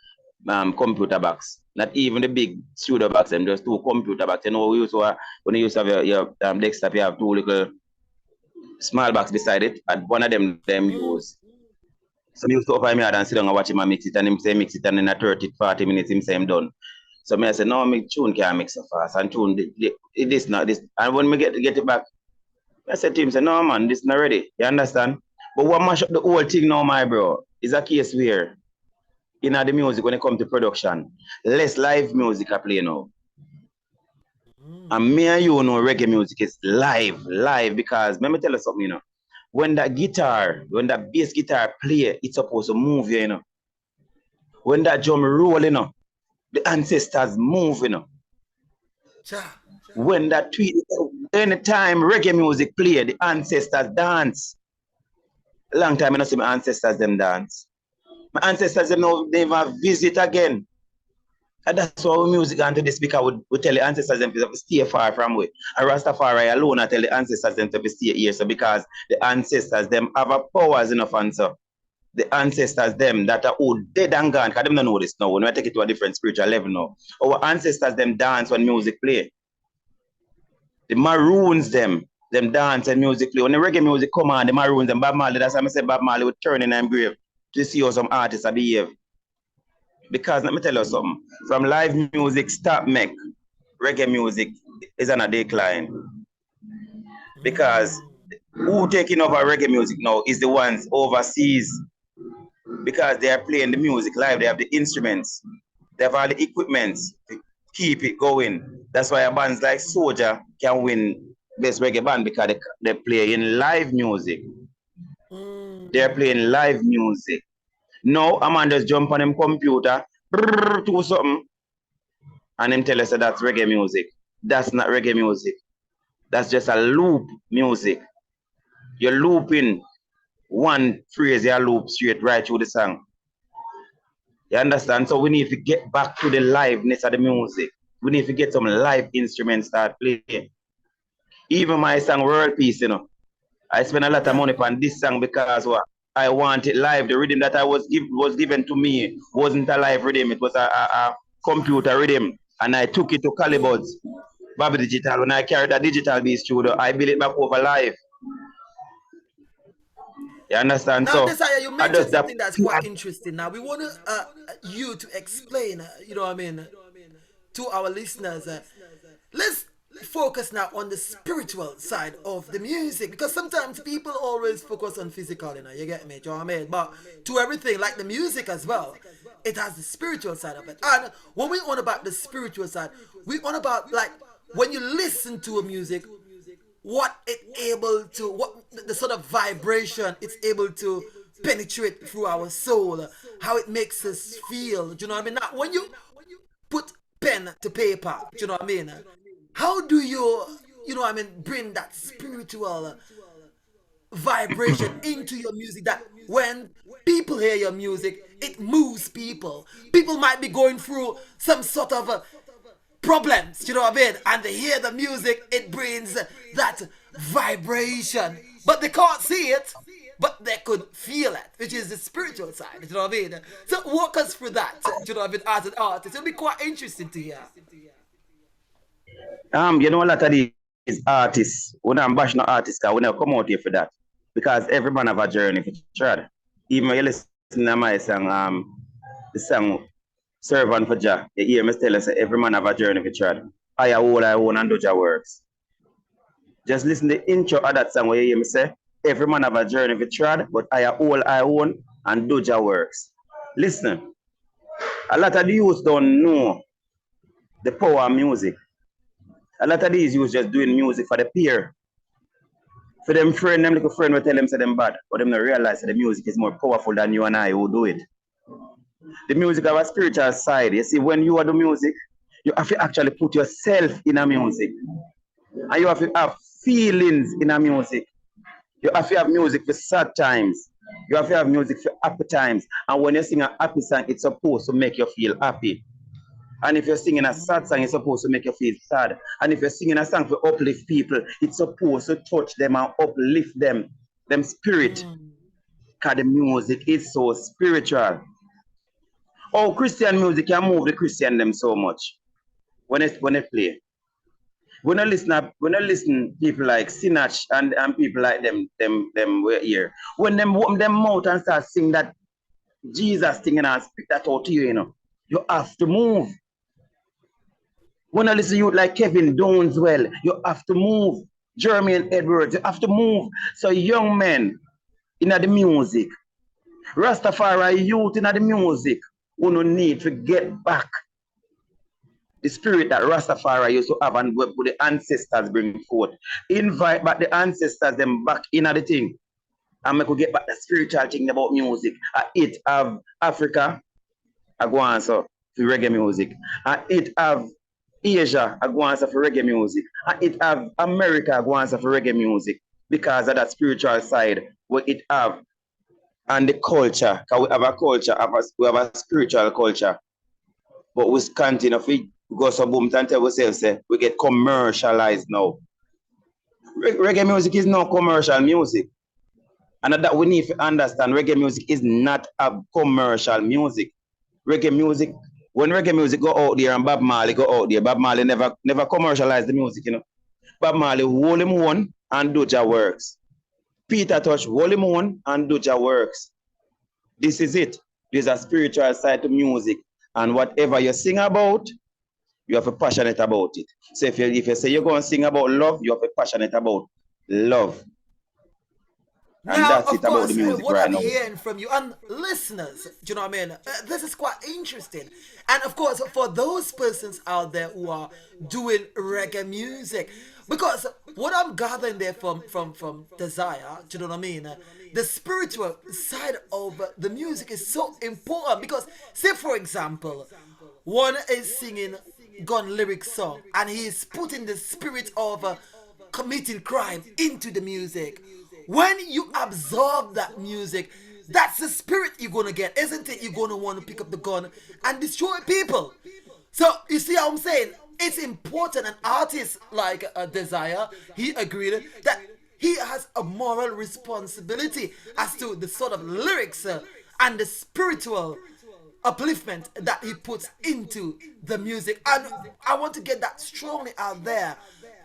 computer box. Not even the big studio box, them just two computer box. When you use to have your desktop, you have two little small box beside it, and one of them use. So I used to open my head and sit down and watch him mix it, and him say mix it, and in a 30-40 minutes him say I'm done. So I say, no, my tune can't mix so fast, and tune this not this. And when we get it back, I said to him, say, no man, this not ready. You understand? But what mash up the whole thing now, my bro, is a case where in the music, when it comes to production, less live music I play now. And me and you know reggae music is live, because let me tell you something, when that bass guitar play, it's supposed to move, When that drum roll, the ancestors move, When that anytime reggae music play, the ancestors dance. A long time I don't see my ancestors them dance. My ancestors them now never visit again. And that's why we music and to the speaker would tell the ancestors them to stay far from we. And Rastafari alone I tell the ancestors them to stay here. So because the ancestors them have a powers enough, and so the ancestors them that are all dead and gone, because them don't know this now. When I take it to a different spiritual level now. Our ancestors them dance when music play. The Maroons them dance and music play. When the reggae music come on, the Maroons them, Bob Marley, that's why I say Bob Marley would turn in them grave to see how some artists are behave. Because let me tell you something, from live music stop make, reggae music is on a decline. Because Who taking over reggae music now is the ones overseas because they are playing the music live. They have the instruments, they have all the equipment to keep it going. That's why a bands like Soldier can win best reggae band because they play in live music. They're playing live music. Now a man just jump on him computer, do something, and him tell us that that's reggae music. That's not reggae music. That's just a loop music. You're looping one phrase, you loop straight right through the song. You understand? So we need to get back to the liveness of the music. We need to get some live instruments start playing. Even my song World Peace, you know, I spent a lot of money on this song because what? I want it live. The rhythm that was given to me wasn't a live rhythm. It was a computer rhythm. And I took it to Calibuds, Bobby Digital. When I carried that digital beat studio, I built it back over live. You understand? Now, So Desayah, you mentioned something that's quite interesting. Now, we want you to explain, you know what I mean, to our listeners. Let's focus now on the spiritual side of the music because sometimes people always focus on physical, you get me, you know what I mean? But to everything, like the music as well, it has the spiritual side of it. And when we on about the spiritual side, we on about like when you listen to a music, what it able to, what the sort of vibration it's able to penetrate through our soul, how it makes us feel. Do you know what I mean? Now, when you put pen to paper, do you know what I mean? How do you know what I mean, bring that spiritual vibration into your music that when people hear your music, it moves people. People might be going through some sort of problems, you know what I mean? And they hear the music, it brings that vibration. But they can't see it, but they could feel it, which is the spiritual side, you know what I mean? So walk us through that, you know what I mean, as an artist. It'll be quite interesting to hear. You know, a lot of these artists, when I'm bashing artists, we never come out here for that. Because every man have a journey for tread. Even when you listen to my song, the song Servant for Jah, you hear me tell us every man have a journey for tread. I own and do Jah works. Just listen to the intro of that song where you hear me say, every man have a journey for tread, but I own and do Jah works. Listen, a lot of the youth don't know the power of music. A lot of these youths just doing music for the peer. For them friend, them little friend will tell them say them bad, but them not realize that the music is more powerful than you and I who do it. The music have a spiritual side. You see, when you are the music, you have to actually put yourself in a music. And you have to have feelings in a music. You have to have music for sad times. You have to have music for happy times. And when you sing a happy song, it's supposed to make you feel happy. And if you're singing a sad song, it's supposed to make you feel sad. And if you're singing a song to uplift people, it's supposed to touch them and uplift them spirit. Because the music is so spiritual. Oh, Christian music can move the Christian them so much when they play. When I listen people like Sinach and people like them were here. When them open them mouth and start sing that Jesus thing and speak that out to you, you know, you have to move. When I listen to you like Kevin Downswell, you have to move. Jeremy Edwards, you have to move. So young men in the music, Rastafari youth in the music, who no need to get back the spirit that Rastafari used to have and what the ancestors bring forth. Invite back the ancestors them back in the thing. And we could get back the spiritual thing about music. It have Africa, I go on so for reggae music. It have Asia, I go on for reggae music. It have America, I go on for reggae music. Because of that spiritual side, what it have. And the culture, because we have a culture, we have a spiritual culture. But we continue to go so boom and tell ourselves, say, we get commercialized now. Reggae music is not commercial music. And that we need to understand, reggae music is not a commercial music. Reggae music, when reggae music go out there and Bob Marley go out there, Bob Marley never commercialize the music, you know. Bob Marley hold him one and do Jah works. Peter Touch hold him one and do Jah works. This is it. There's a spiritual side to music. And whatever you sing about, you have to be passionate about it. So if you say you're going to sing about love, you have to be passionate about love. And Now, that's of it about the course, music what right I'm now. hearing from you and listeners, do you know what I mean? This is quite interesting. And of course, for those persons out there who are doing reggae music, because what I'm gathering there from Desire, do you know what I mean? The spiritual side of the music is so important because, say for example, one is singing gun lyric song and he is putting the spirit of committing crime into the music. When you absorb that music, that's the spirit you're gonna get, isn't it? You're gonna want to pick up the gun and destroy people. So you see how I'm saying? It's important. An artist like Desire, he agreed that he has a moral responsibility as to the sort of lyrics and the spiritual upliftment that he puts into the music. And I want to get that strongly out there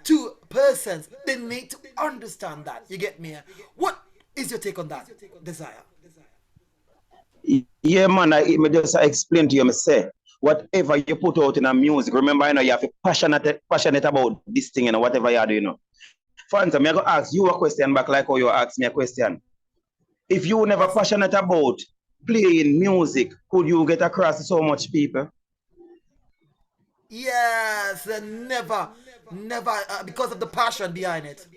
to persons. They need to understand that. You get me? What is your take on that, Desire? Yeah, man, me just explain to you, me say, whatever you put out in a music, remember, you have to passionate about this thing, whatever you do, Fonso, me I go ask you a question back like how you ask me a question. If you never passionate about playing music, could you get across to so much people? Yes, never, never, because of the passion behind it.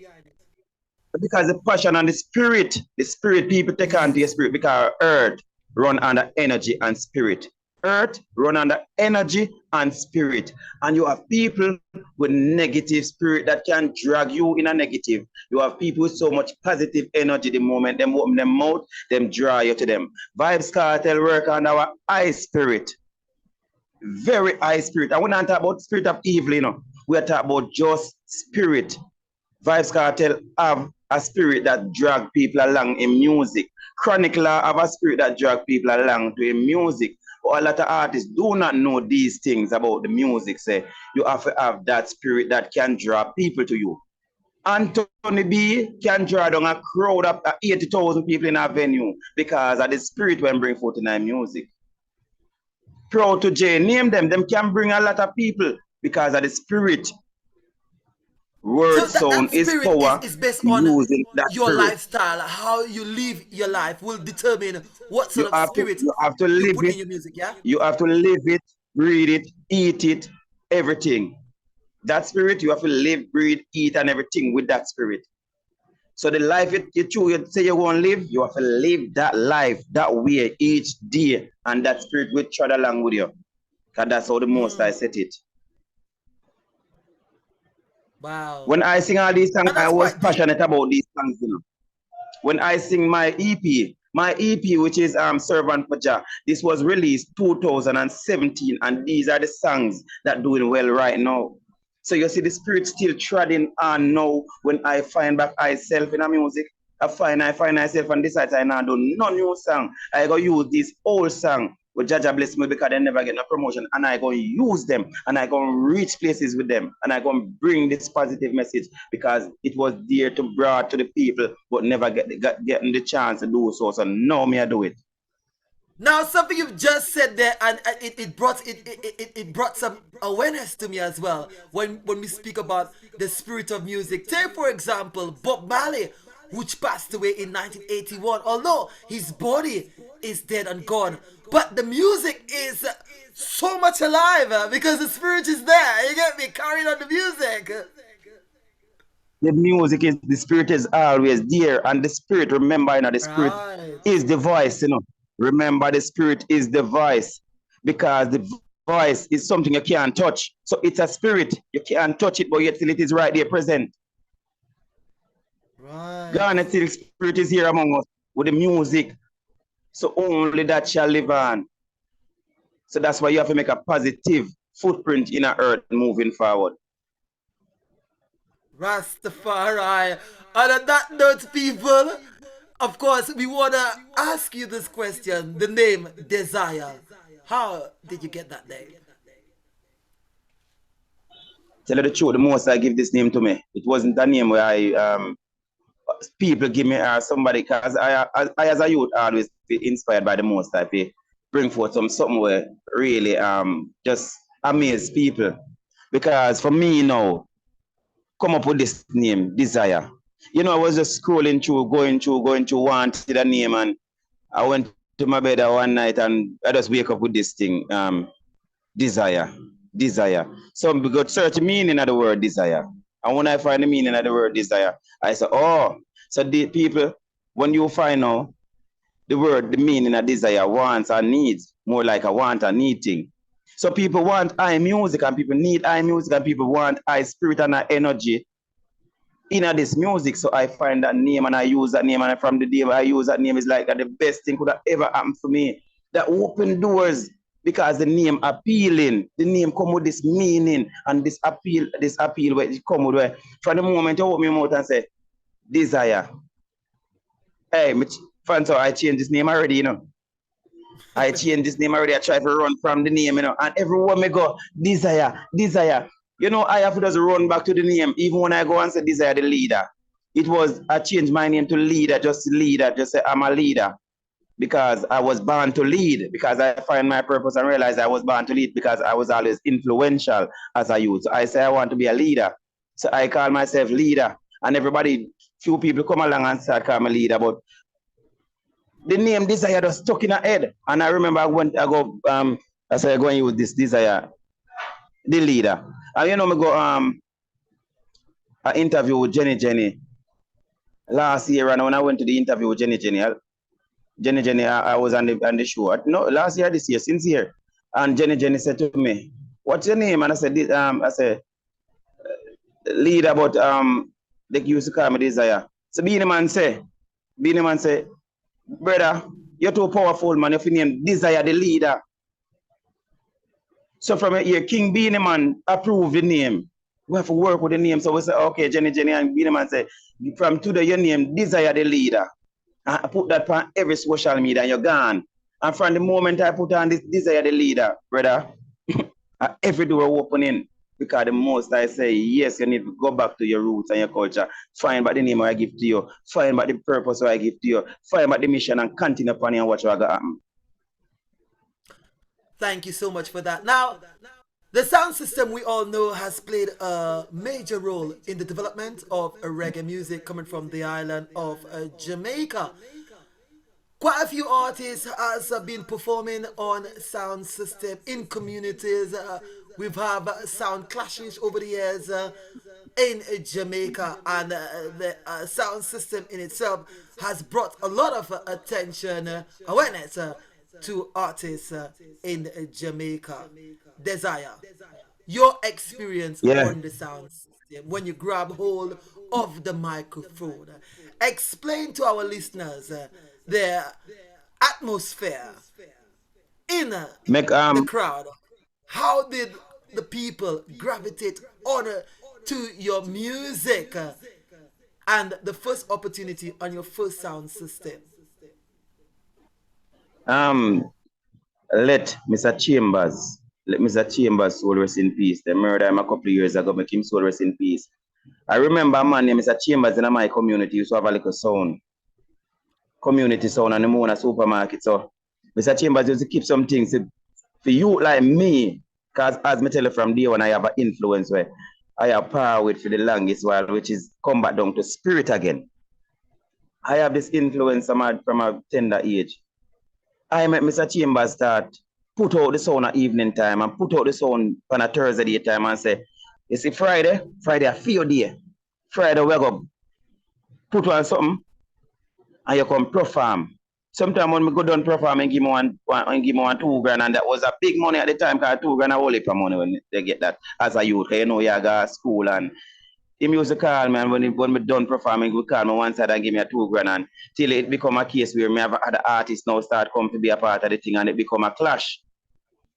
Because the passion and the spirit people take on to your Yes. spirit because earth run under energy and spirit. Earth run under energy and spirit. And you have people with negative spirit that can drag you in a negative. You have people with so much positive energy the moment them open them mouth, them draw you to them. Vibes cartel work on our high spirit. Very high spirit. And we're not talking about spirit of evil, we're talking about just spirit. Vibes Cartel have a spirit that drag people along in music. Chronic Law have a spirit that drag people along to in music. But a lot of artists do not know these things about the music. Say you have to have that spirit that can draw people to you. Anthony B can draw down a crowd of 80,000 people in a venue because of the spirit when bring 49 music. Proud to J, name them can bring a lot of people because of the spirit. So Word that sound is spirit power is based on using that your spirit. lifestyle, how you live your life will determine what You sort of have to spirit you have to you live put it. in your music, yeah? You have to live it, breathe it, eat it, everything. That spirit, you have to live, breathe, eat, and everything with that spirit. So the life you say you want to live, you have to live that life that way each day, and that spirit will trot along with you. Because that's how the most I set it. Wow. When I sing all these songs, And I that's was quite deep. passionate about these songs. When I sing my EP, which is Servant for Jah, this was released 2017, and these are the songs that doing well right now. So you see the spirit still treading on now when I find back myself in a music. I find myself on this side, I now do no new song. I go use this old song with Jaja bless me because they never get no promotion, and I go use them and I go reach places with them and I go bring this positive message because it was there to brought to the people but never getting the chance to do so. So now me I do it. Now something you've just said there, and it brought some awareness to me as well. When we speak about the spirit of music, take for example Bob Marley, which passed away in 1981. Although his body is dead and gone, but the music is so much alive because the spirit is there. You get me? Carrying on the music. The music is the spirit is always there, and the spirit, remember, the spirit Right. is the voice. Remember, the spirit is the voice because the voice is something you can't touch. So it's a spirit. You can't touch it, but yet still it is right there present. Right. God, still spirit is here among us with the music. So only that shall live on. So that's why you have to make a positive footprint in the earth moving forward. Rastafari. And on that note, people, of course, we want to ask you this question. The name Desire. How did you get that name? Tell you the truth, the most I give this name to me. It wasn't a name where people give me somebody because I as a youth always be inspired by the most I bring forth something where really just amaze people. Because for me now, come up with this name, Desire. You know, I was just scrolling through, going through, wanted a name, and I went to my bed one night and I just wake up with this thing, desire, desire. So we got search the meaning of the word desire. And when I find the meaning of the word desire, I say, oh, so the people, when you find out the word, the meaning of desire, wants and needs, more like a want and need thing. So people want high music and people need high music and people want high spirit and high energy in this music. So I find that name and I use that name, and from the day I use that name is like the best thing could have ever happened for me. That open doors because the name appealing, the name come with this meaning and this appeal where it come with where from the moment you open your mouth and say desire. Hey, Fonso, I changed this name already, you know. I changed this name already. I try to run from the name, you know, and everywhere me go, desire, desire. You know, I have to just run back to the name. Even when I go and say Desire the leader, it was, I changed my name to leader, just say I'm a leader. Because I was born to lead, because I find my purpose and realize I was born to lead because I was always influential as a youth. So I say I want to be a leader. So I call myself leader. And everybody, few people come along and start calling me leader, but the name Desire just stuck in my head. And I remember I said I'm going to use this Desire, the leader. And you know, I go an interview with Jenny last year, and when I went to the interview with Jenny, I was on the show. No, last year, this year, since here. And Jenny said to me, "What's your name?" And I said, leader, but they used to call me Desire. So Beanie Man say, brother, you're too powerful, man. If you name Desire the leader. So from here, King Beanie Man approved the name. We have to work with the name. So we say, okay, Jenny, and Beanie Man say, from today, your name, Desire the leader. I put that on every social media and you're gone. And from the moment I put on this Desire the leader, brother, every door opening. Because the most I say, yes, you need to go back to your roots and your culture. Find back the name I give to you. Find back the purpose I give to you. Find back the mission and continue upon it and watch what happen. Thank you so much for that. Now, the sound system we all know has played a major role in the development of reggae music coming from the island of Jamaica. Quite a few artists has been performing on sound system in communities. We've had sound clashes over the years in Jamaica, and the sound system in itself has brought a lot of attention, awareness to artists in Jamaica. Desire, your experience on the sound system when you grab hold of the microphone. Explain to our listeners the atmosphere in the crowd. How did the people gravitate on to your music and the first opportunity on your first sound system? Let Mr. Chambers soul rest in peace. They murdered him a couple of years ago, make him soul rest in peace. I remember a man named Mr. Chambers in my community used to have a little sound. Community sound and the moon a supermarket. So Mr. Chambers used to keep some things for you like me. Because as me tell you from day one, I have an influence where I have power with for the longest while, which is come back down to spirit again. I have this influence from a tender age. I met Mr. Chambers start put out the sound at evening time and put out the sound on a Thursday time and say, you see Friday a field day. Friday we go put on something and you come perform. Sometimes when we go down perform and give me one $2,000, and that was a big money at the time because $2,000 a whole heap of money when they get that as a youth. You know, you go to school and him used to call me, and when we done performing, we call me one side and give me a $2,000, and till it become a case where me have other artists now start come to be a part of the thing and it become a clash.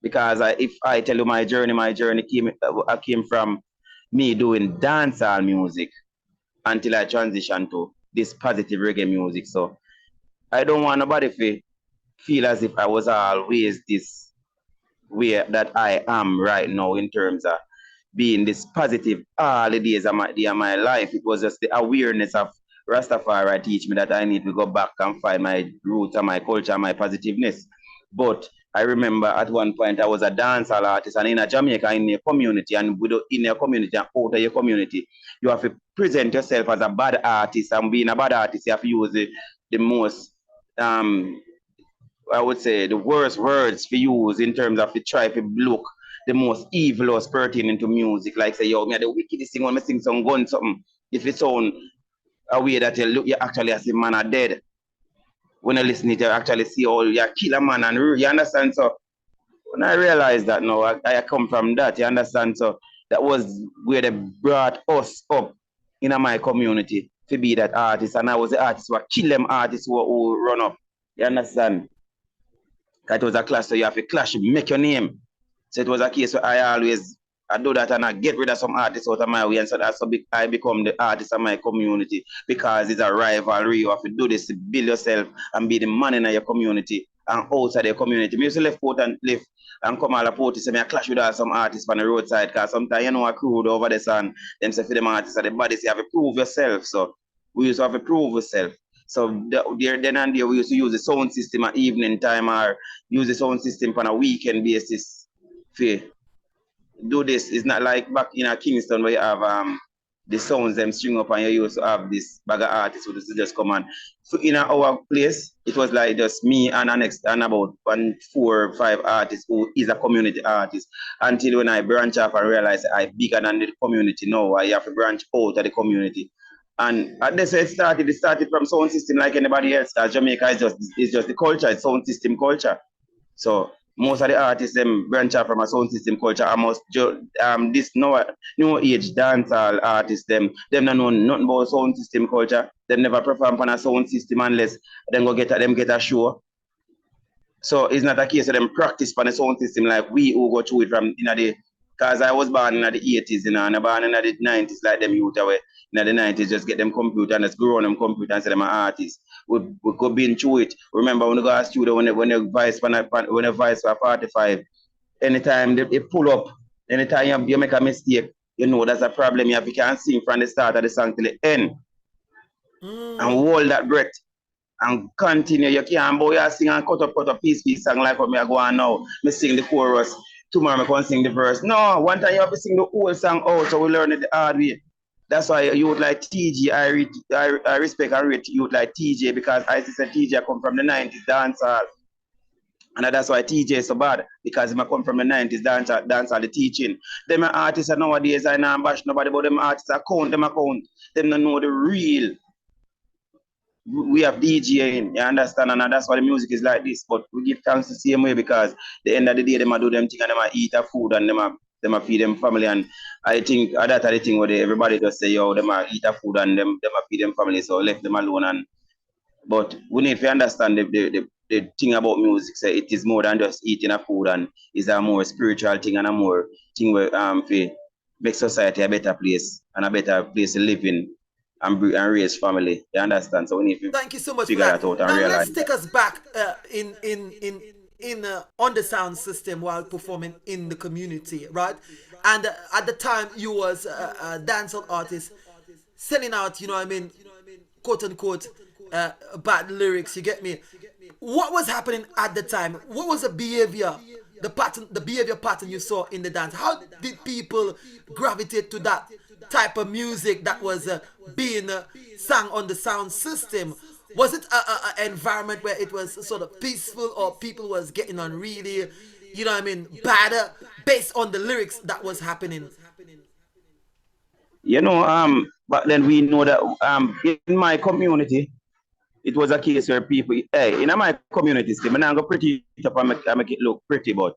Because if I tell you my journey came from me doing dancehall music until I transitioned to this positive reggae music. So I don't want nobody to feel as if I was always this way that I am right now in terms of being this positive all the days of my life. It was just the awareness of Rastafari teach me that I need to go back and find my roots and my culture and my positiveness. But I remember at one point I was a dancehall artist, and in a Jamaica, in a community, and in a community and out of your community, you have to present yourself as a bad artist, and being a bad artist, you have to use the most I would say the worst words to use in terms of to try to look the most evil or pertaining to music. Like say, yo, me the wickedest thing when I sing some gun something. If it's sound a way that you look, you actually as a man are dead. When you listen to it, you actually see all you kill a man, and you understand. So when I realized that now, I come from that, you understand. So that was where they brought us up in my community to be that artist, and I was the artist who kill them artists who run up. You understand? It was a class, so you have to clash, make your name. So it was a case where I do that and I get rid of some artists out of my way, and so that's how I become the artist of my community, because it's a rivalry. You have to do this to build yourself and be the man in your community and outside your community. Me used to left out and live and come all about to say me I clash with some artists on the roadside, because sometimes you know a crew over the sun, them say for them artists at the body, so you have to prove yourself. So we used to have to prove ourselves. So then and there we used to use the sound system at evening time, or use the sound system on a weekend basis. For do this. It's not like back in Kingston where you have the sounds them string up, and you used to have this bag of artists who just come on. So in our place, it was like just me and about 4 or 5 artists who is a community artist. Until when I branch off and realize I bigger than the community now, I have to branch out of the community. And at this it started from sound system like anybody else, because Jamaica is just the culture, it's sound system culture. So most of the artists them branch out from a sound system culture. I must this new age dancehall artists them don't know nothing about sound system culture. They never perform on a sound system unless them get a show. So it's not a case of them practice for the sound system like we who go through it from because I was born in the 80s, and I born in the 90s like them youth away. In the 90s, just get them computer and just grow on them computer and say them artists. We go been through it. Remember when you go to studio when you voice for 45, anytime they pull up, anytime you make a mistake, you know that's a problem. You can't sing from the start of the song till the end. And hold that breath and continue. You can't boy sing and cut up piece song like what me I go on now. Me sing the chorus. Tomorrow I can sing the verse. No, one time you have to sing the whole song out, so we learn it the hard way. That's why you would like TJ. I respect and rate you would like TJ, because I said TJ I come from the 90s dancehall. And that's why TJ is so bad, because I come from the 90s dancehall, the teaching. Them artists are nowadays, I don't bash nobody, but them artists account. Them don't know the real. We have DJing, you understand, and that's why the music is like this. But we give thanks the same way, because the end of the day, them do them thing and them eat a food and them feed them family. And I think that's the thing where everybody just say, yo, them eat a food and them feed them family, so left them alone. But we need to understand the thing about music. Say it is more than just eating a food, and is a more spiritual thing and a more thing where make society a better place and a better place to live in. And raise family. You understand? So we need to thank you so much figure for that. that out and Now realize. let's take us back in on the sound system while performing in the community, right? And at the time you was a dancehall artist, selling out, you know what I mean, quote unquote, bad lyrics. You get me? What was happening at the time? What was the behavior? The behavior pattern you saw in the dance. How did people gravitate to that type of music that was being sung on the sound system? Was it an environment where it was sort of peaceful, or people was getting on really, you know what I mean, bad based on the lyrics that was happening? You know, but then we know that in my community, it was a case where people, in my community, still, I'm not go pretty it up and make it look pretty, but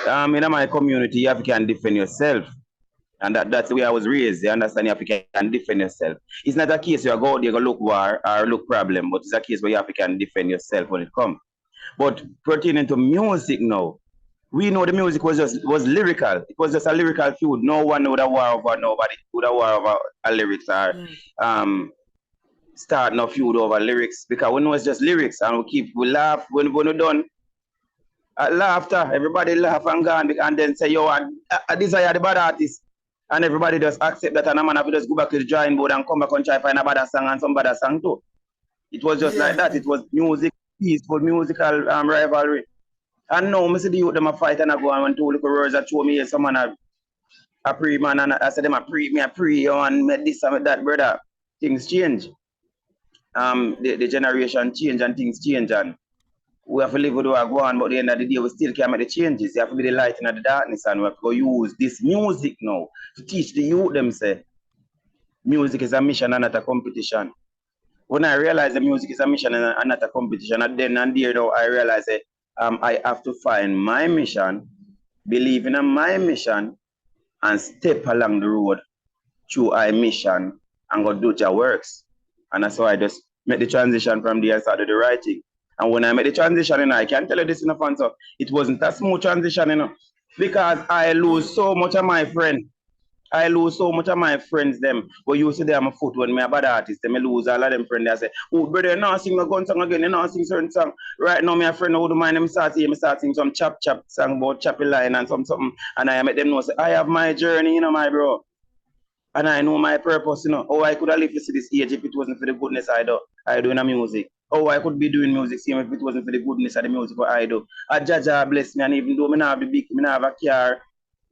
in my community, you have to can defend yourself. And that's the way I was raised. You understand? You have to can defend yourself. It's not a case where you go out there, go look war or look problem, but it's a case where you have to can defend yourself when it comes. But pertaining to music now, we know the music was lyrical. It was just a lyrical feud. No one would have war over nobody, would have war over a lyrics or start no feud over lyrics, because we know it's just lyrics, and we laugh when we're done. Laughter, everybody laugh and gone, and then say, yo, I Desayah the bad artist. And everybody just accept that, and a man have to just go back to the drawing board and come back and try to find a better song and some better song too. It was just like that. It was music, peaceful musical rivalry. And now I see the youth them a fight and I go and two little words that show me someone a pre man and I said them a pre and make this and make that, brother. Things change. The generation change and things change, and we have to live with what go on, but at the end of the day we still can't make the changes. You have to be the light in the darkness, and we have to go use this music now to teach the youth them say music is a mission and not a competition. When I realize the music is a mission and not a competition, and then and there now I realize that I have to find my mission, believe in my mission, and step along the road through our mission and go do your works. And that's why I just make the transition from there and started the writing. And when I made the transition, I can tell you this in the fun, so it wasn't a smooth transition, because I lose so much of my friends. I lose so much of my friends them. But you see them a foot when me a bad artist, them lose all of them friends. They say, oh brother, you not sing a gun song again, you not sing certain song. Right now, my friend wouldn't mind them start sing some chap song about choppy line and something. And I make them know say, I have my journey, my bro. And I know my purpose, Oh, I could have lived to see this age if it wasn't for the goodness I do in the music. Oh, I could be doing music same if it wasn't for the goodness of the music what I do. Jaja bless me, and even though I not have the big, I not have a car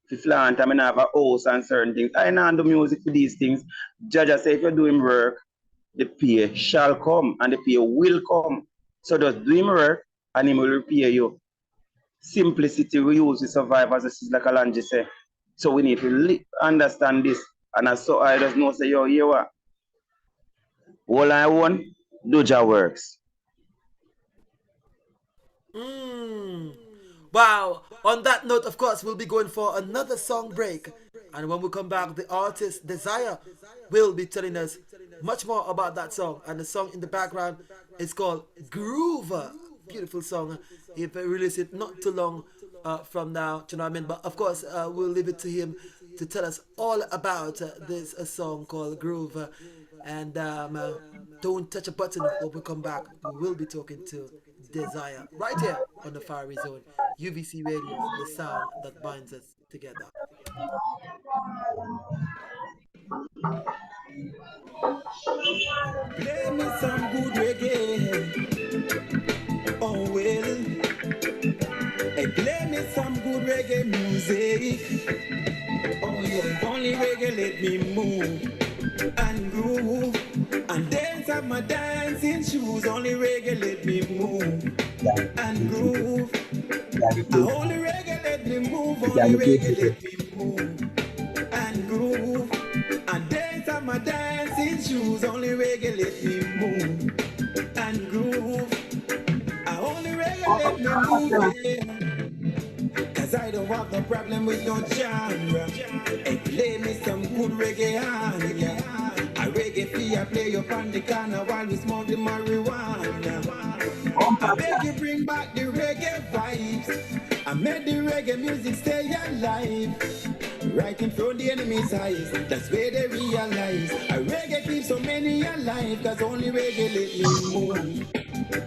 to flaunt, I not have a house and certain things. I not do music for these things. Jaja say if you're doing work, the pay shall come and the pay will come. So just do him work and he will repay you. Simplicity we use to survive, as Sister Kalanji say. So we need to understand this. And so I just know say, yo, you what? All I want, do your works. Wow. On that note, of course, we'll be going for another song break. And when we come back, the artist Desayah will be telling us much more about that song. And the song in the background is called Groove. Beautiful song. He released it not too long from now, do you know what I mean? But of course, we'll leave it to him to tell us all about this song called Groove. And don't touch a button when we come back. We will be talking to Desayah right here on the Fiery Zone. UVC Radio, the sound that binds us together. Play me some good reggae. Oh well. Hey, play me some good reggae music. Oh yeah. Only reggae let me move and groove and dance at my dancing shoes. Only reggae let me move and groove. Only reggae let me move. Only reggae let me move and groove and dance at my dancing shoes. Only reggae let me move and groove. Only reggae let me move, yeah. Cause I don't have no problem with no genre. Hey, play me some good reggae on, yeah. A reggae fee I play up on the corner while we smoke the marijuana. I beg you bring back the reggae vibes. I made the reggae music stay alive. Right in front of the enemy's eyes, that's where they realize. A reggae keeps so many alive, cause only reggae let me move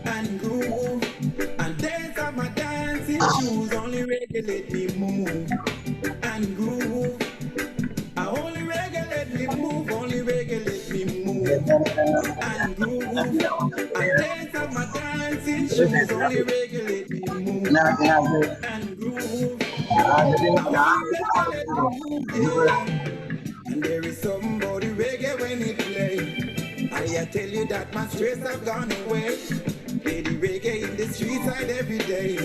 and groove and dance on my dancing shoes. Only reggae let me move and groove. Only reggae let me move. Only reggae let me move and groove and dance on my dancing shoes. Only reggae let me move and groove. Only reggae let me move, yeah. And there is somebody reggae when it play. I tell you that my stress have gone away. Play the reggae in the street side every day.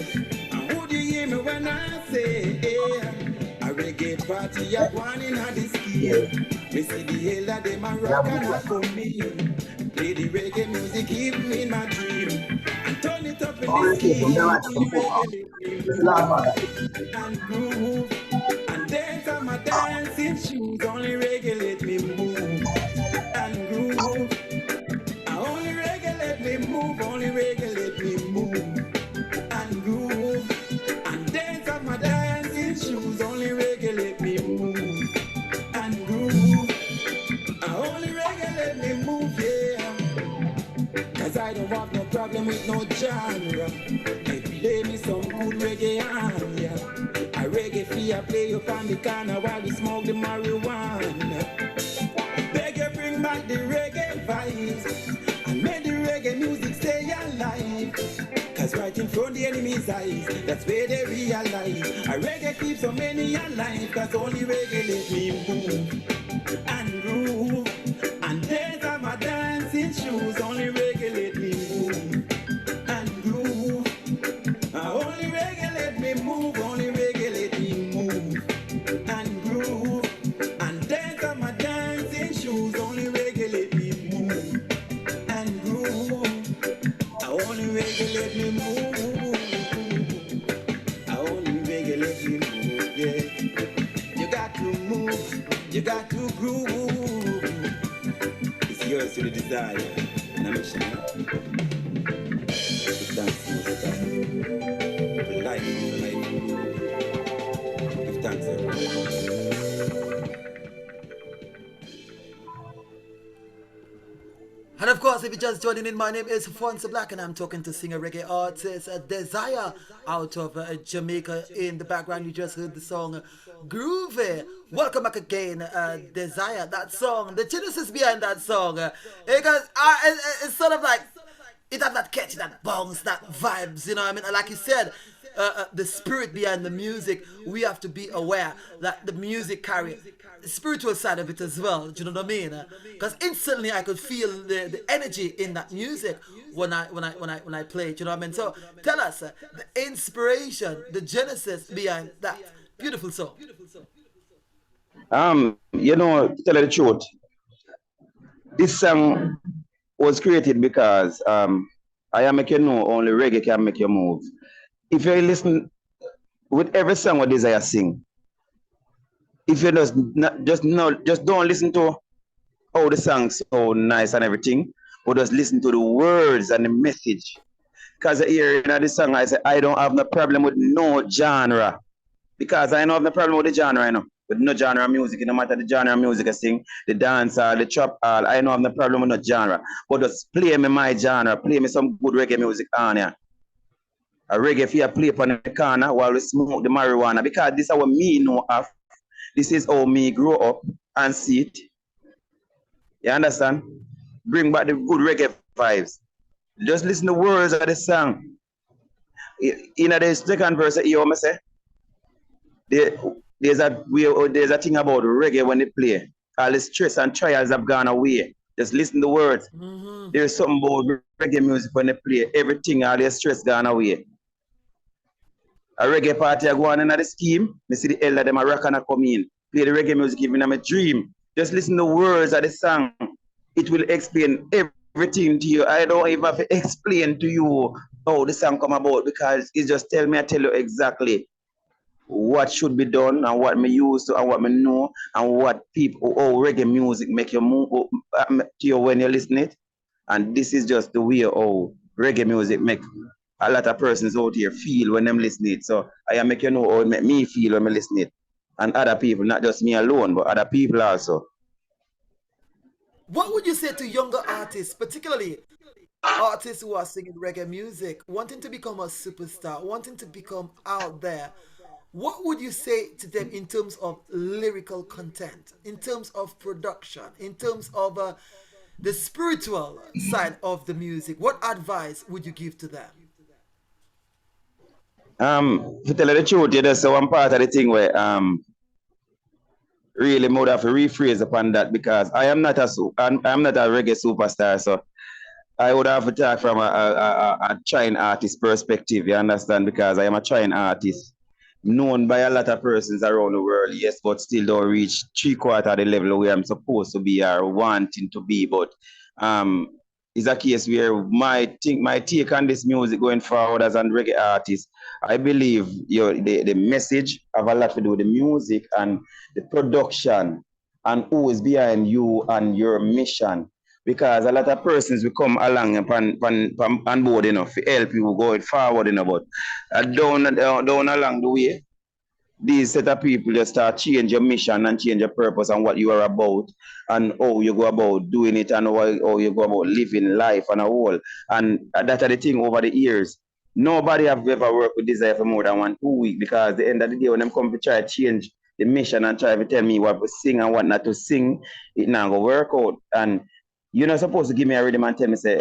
And would you hear me when I say, yeah, a reggae party at one in a scale. We see the hell of them a rock and a for me. Play the reggae music even in my dream. And turn it up in the scheme. And groove and dance on my dancing shoes. Only reggae let me move and groove. Only reggae let me move. Only reggae let me move and groove and dance on my dancing shoes. Only reggae let me move and groove. Only reggae let me move, yeah. Cause I don't have no problem with no genre. Hey, play me some good reggae on, yeah. A reggae fee I play up on the corner while we smoke the marijuana. Beg you bring back the reggae vibes and make the reggae music stay alive. Cause right in front of the enemy's eyes. That's where they realize a reggae keeps so many alive. Cause only reggae let me move and groove. And there's my dancing shoes. Only reggae let me move and groove. Only reggae let me move. Only reggae let me move and groove. And dance on my dancing shoes. Only reggae let me move and groove. Only reggae let me move. Only reggae let me move. Yeah. You got to move. You got to groove. It's yours to the desire. And I'm thanks, most time. Life, give thanks, everyone. And of course, if you're just joining in, my name is Fonso Black, and I'm talking to singer reggae artist Desayah out of Jamaica. In the background, you just heard the song Groovy. Welcome back again, Desayah. That song, the genesis behind that song, because it's sort of like, it has that catch, that bounce, that vibes, you know what I mean? And like you said, the spirit behind the music, we have to be aware that the music carries the spiritual side of it as well. Do you know what I mean? Because instantly I could feel the energy in that music when I play it. You know what I mean? So tell us the inspiration, the genesis behind that beautiful song. You know, to tell you the truth, this song was created because I am make you know only reggae can make you move. If you listen with every song what Desayah sing, if you just don't listen to how the song's so nice and everything, but just listen to the words and the message. Because here in the song I say I don't have no problem with no genre. Because I don't have no problem with the genre, you know. With no genre of music, no matter the genre of music I sing, the dance, the trap, I don't have no problem with no genre. But just play me my genre, play me some good reggae music on here. A reggae if you play up on the corner while we smoke the marijuana. Because this is what me know of. This is how me grow up and see it. You understand? Bring back the good reggae vibes. Just listen to the words of the song. In the second verse, you know what I say? There's a thing about reggae when they play. All the stress and trials have gone away. Just listen to the words. Mm-hmm. There's something about reggae music when they play. Everything, all the stress gone away. A reggae party I go on in the scheme. I see the elder them a rock and a come in. Play the reggae music even in my dream. Just listen to the words of the song. It will explain everything to you. I don't even have to explain to you how the song come about because it just tell you exactly what should be done and what me used to and what me know and what people, how reggae music make you move to you when you listen it. And this is just the way how reggae music make a lot of persons out here feel when them listen it. So I make you know how it make me feel when I listen it. And other people, not just me alone, but other people also. What would you say to younger artists, particularly artists who are singing reggae music, wanting to become a superstar, wanting to become out there? What would you say to them in terms of lyrical content, in terms of production, in terms of the spiritual side of the music? What advice would you give to them? To tell you the truth, there's one part of the thing where really more have to rephrase upon that because I'm not a reggae superstar, so I would have to talk from a trying artist perspective, you understand? Because I am a trying artist, known by a lot of persons around the world, yes, but still don't reach 3/4 of the level where I'm supposed to be or wanting to be. But it's a case where my take on this music going forward as a reggae artist, I believe the message have a lot to do with the music and the production and who is behind you and your mission. Because a lot of persons will come along on board, you know, to help you going forward, you know, but down along the way, these set of people just start change your mission and change your purpose and what you are about and how you go about doing it and how you go about living life and a whole. And that's the thing over the years. Nobody have ever worked with Desayah for more than 2 weeks because at the end of the day when them come to try to change the mission and try to tell me what to sing and what not to sing, it not go work out. And you're not supposed to give me a rhythm and tell me say,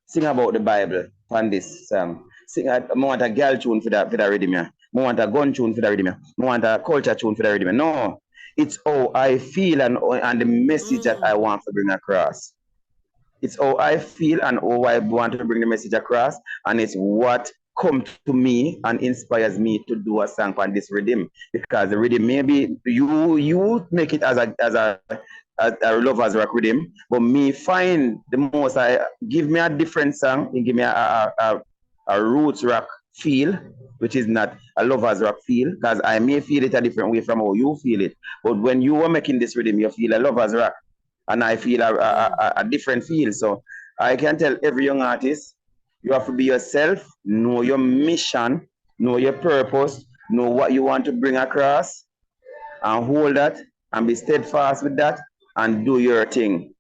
sing about the Bible on this song. sing I want a girl tune for that rhythm. Yeah. I want a gun tune for that rhythm. Yeah. I want a culture tune for that rhythm. No, it's how I feel and the message that I want to bring across. It's how I feel and how I want to bring the message across, and it's what come to me and inspires me to do a song on this rhythm. Because the rhythm, maybe you make it as a lovers rock rhythm, but me find the most I give me a different song, and give me a roots rock feel, which is not a lovers rock feel, because I may feel it a different way from how you feel it. But when you are making this rhythm, you feel a lovers rock, and I feel a different feel. So I can tell every young artist, you have to be yourself, know your mission, know your purpose, know what you want to bring across, and hold that, and be steadfast with that, and do your thing.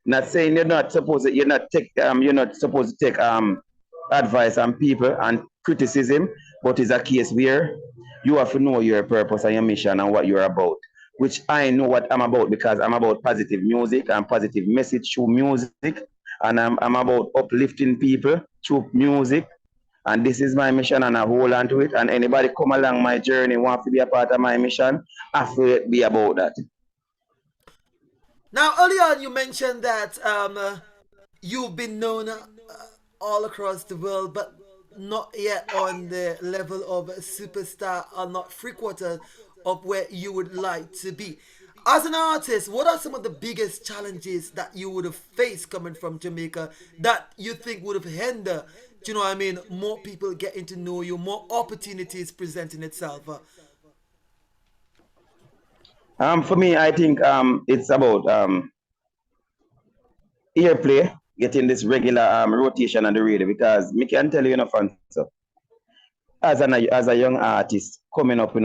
Not saying you're not supposed to take advice on people and criticism, but it's a case where you have to know your purpose and your mission and what you're about. Which I know what I'm about, because I'm about positive music and positive message through music, and I'm about uplifting people through music. And this is my mission, and I hold on to it. And anybody come along my journey want to be a part of my mission, I have to be about that. Now, early on, you mentioned that you've been known all across the world, but not yet on the level of a superstar, or not three quarters of where you would like to be. As an artist, what are some of the biggest challenges that you would have faced coming from Jamaica that you think would have hindered, do you know what I mean, more people getting to know you, more opportunities presenting itself? For me, I think it's about airplay, getting this regular rotation on the radio, because me can tell you enough, so as a young artist coming up,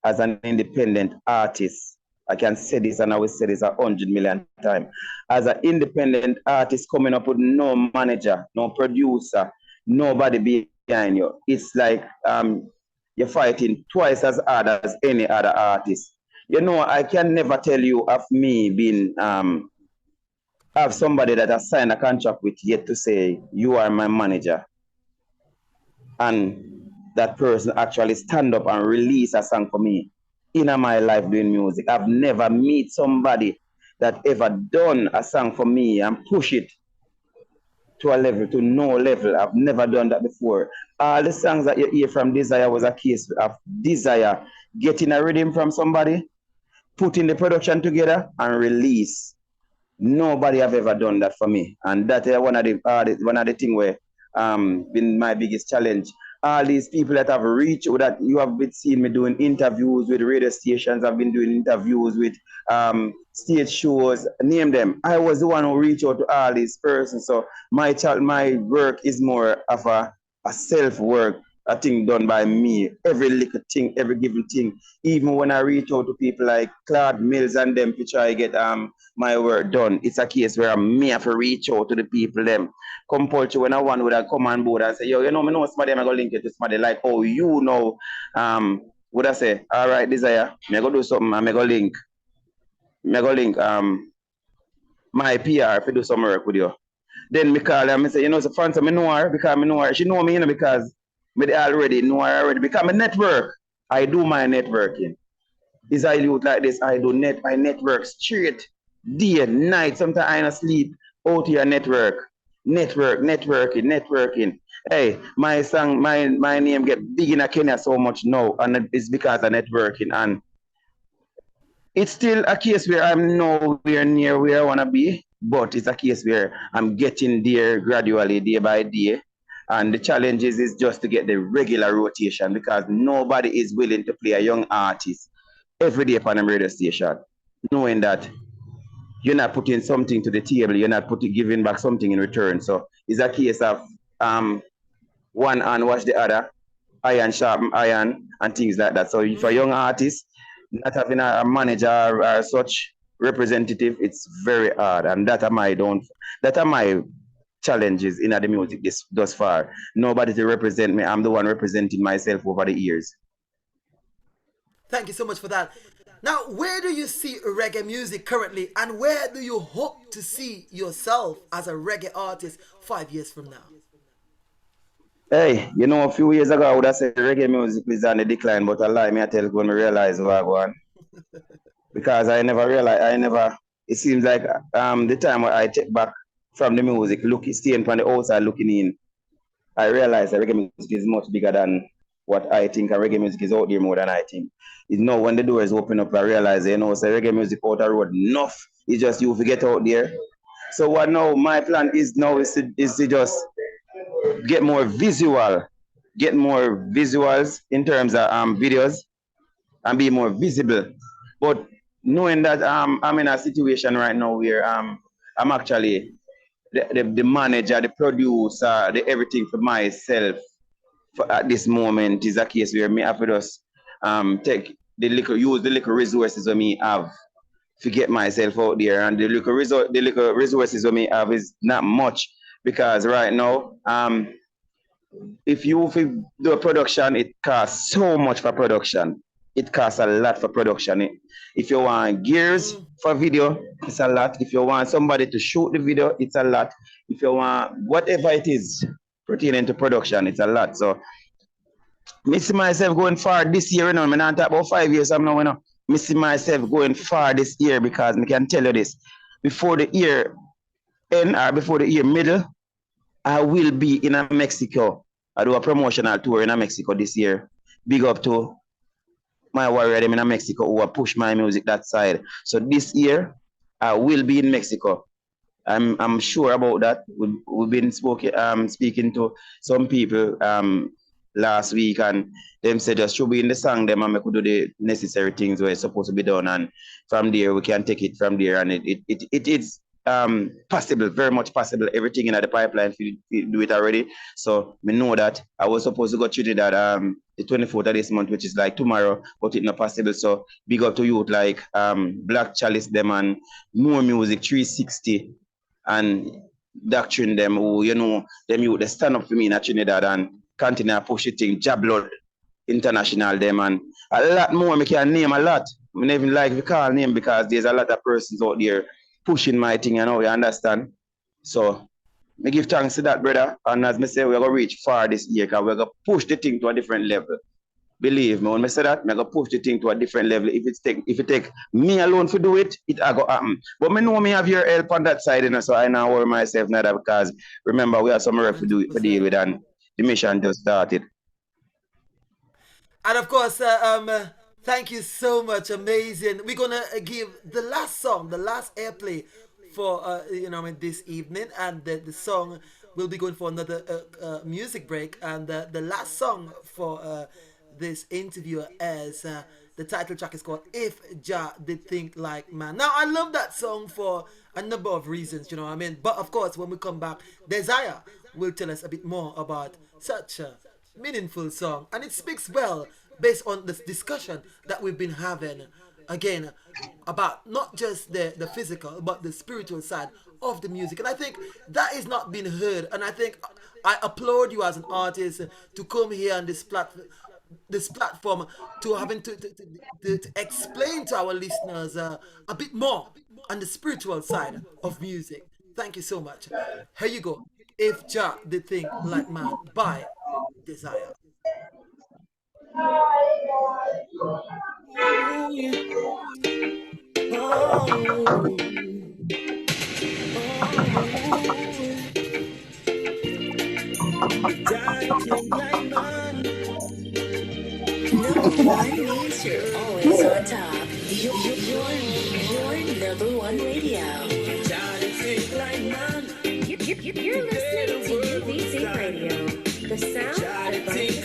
as an independent artist, I can say this and I will say this 100 million times. As an independent artist coming up with no manager, no producer, nobody behind you, it's like you're fighting twice as hard as any other artist. I can never tell you of me being have somebody that I signed a contract with yet to say you are my manager, and that person actually stand up and release a song for me in my life doing music. I've never meet somebody that ever done a song for me and push it to a level, to no level. I've never done that before. All the songs that you hear from Desayah was a case of Desayah getting a rhythm from somebody, putting the production together and release. Nobody have ever done that for me, and that one of the thing where been my biggest challenge. All these people that have reached, or that you have been seeing me doing interviews with radio stations, I've been doing interviews with stage shows, name them. I was the one who reached out to all these persons. So my work is more of a self work, a thing done by me. Every little thing, every given thing. Even when I reach out to people like Claude Mills and them to try to get my work done, it's a case where I may have to reach out to the people them. Compulsory when I want would I come on board and say, yo, me know somebody, I'm gonna link it to somebody like, oh, would I say, all right, Desire, me go do something, I'm gonna link. Me go link my PR if you do some work with you. Then me call her and me say, so Fonso, me know her because me know her. She know me, because me already know her already. Because me network, I do my networking. Is I youth like this, I network straight, day, night, sometimes I don't sleep, out here networking. Hey, my song, my name get big in Kenya so much now, and it's because of networking. And it's still a case where I'm nowhere near where I want to be, but it's a case where I'm getting there gradually, day by day. And the challenge is just to get the regular rotation, because nobody is willing to play a young artist every day upon a radio station, knowing that you're not putting something to the table, you're not giving back something in return. So it's a case of one hand wash the other, iron sharpen iron, and things like that. So if a young artist not having a manager or such representative, it's very hard, and that are my challenges in the music thus far. Nobody to represent me. I'm the one representing myself over the years. Thank you so much for that. Now, where do you see reggae music currently, and where do you hope to see yourself as a reggae artist 5 years from now? Hey, you know, a few years ago, I would have said reggae music is on the decline, but I lie, me I tell you when I realize what I go on. Because I never realized, it seems like the time where I check back from the music, staying from the outside looking in, I realized that reggae music is much bigger than what I think, and reggae music is out there more than I think. You know, when the doors open up, I realize, you know, say reggae music out the road, enough. It's just you forget out there. So what now, my plan is now is to just get more get more visuals in terms of videos and be more visible. But knowing that I'm in a situation right now where I'm actually the manager, the producer, the everything for myself at this moment is a case where me have to just use the little resources that me have to get myself out there, and the little resources that me have is not much because right now if you do a production, it costs so much for production. It costs a lot for production. If you want gears for video, it's a lot. If you want somebody to shoot the video, it's a lot. If you want whatever it is pertaining to production, it's a lot. So me see myself going far this year, you know. I'm not talk about 5 years from now, you know. Me see myself going far this year because I can tell you this. Before the year end or before the year middle, I will be in Mexico. I do a promotional tour in Mexico this year. Big up to my warrior them in Mexico who will push my music that side. So this year, I will be in Mexico. I'm sure about that. We've been speaking to some people last week, and them said just should be in the song them and we could do the necessary things where it's supposed to be done, and from there we can take it from there, and it is possible, very much possible. Everything in the pipeline if you do it already. So we know that I was supposed to go to Trinidad the 24th of this month, which is like tomorrow, but it's not possible. So big up to youth like Black Chalice them and More Music 360 and Doctrine them who, you know, them youth they stand up for me in Trinidad and continue to push it in Jablod International them and a lot more. I can name a lot. I don't even like to call name because there's a lot of persons out there pushing my thing, you know, you understand? So I give thanks to that, brother. And as I say, we're going to reach far this year because we're going to push the thing to a different level. Believe me, when I say that, I'm going to push the thing to a different level. If it take me alone to do it, it will go happen. But I know me have your help on that side, you know, so I now worry myself neither because remember, we have some work to do to deal with and the mission just started. And of course, thank you so much. Amazing. We're gonna give the last song, the last airplay for this evening, and the song will be going for another music break. And the last song for this interview is the title track is called "If Jah Did Think Like Man." Now, I love that song for a number of reasons, you know what I mean. But of course, when we come back, Desayah will tell us a bit more about such a meaningful song, and it speaks well based on this discussion that we've been having again about not just the physical but the spiritual side of the music. And I think that is not being heard, and I think I applaud you as an artist to come here on this platform to having to explain to our listeners a bit more on the spiritual side of music. Thank you so much. Here you go. If Jah Did Think Like Man by Desayah. Number one means you're always on top. Your number one radio. You're listening to UVC Radio, the sound of Pacific.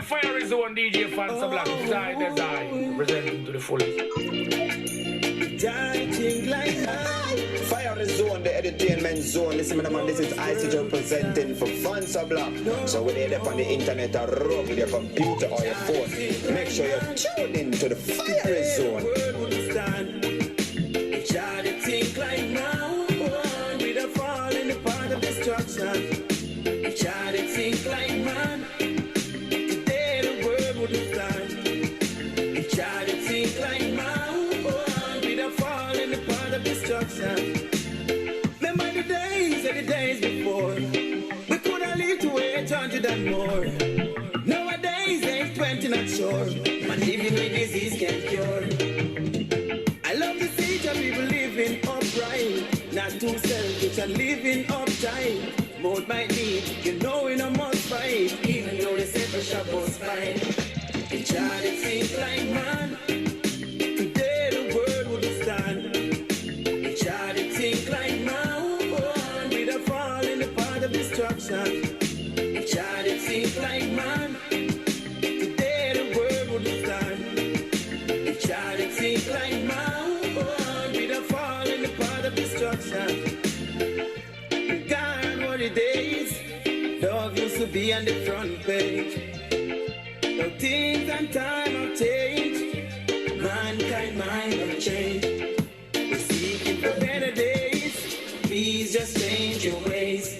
Fire Zone DJ Fonso Black side Desayah presenting to the fullest. Fire Zone, the entertainment zone. Listen, man, this is ICJ presenting for Fonso Black. So when you're up on the internet or rock with your computer or your phone, make sure you're tuned in to the Fire Zone. Think like now, with a fall in the path of destruction. Try to think like man. Today the world than more. Nowadays ain't 20 not sure. Man living with disease can't cure. I love to see the people living upright, not too selfish and living uptight. Both might need, you know we no must fight. Even though they say pressure must fight. It's hard, it seems like man. Today the world wouldn't stand. It's hard, it seems like man. With a fall in the path of destruction. It's hard, it seems like man. Today the world wouldn't stand. It's hard, it seems like man. With a fall in the path of destruction. Gone were the days. Love used to be on the front page. Now things and time have changed. Mankind mind have changed. We're seeking for better days. Please just change your ways.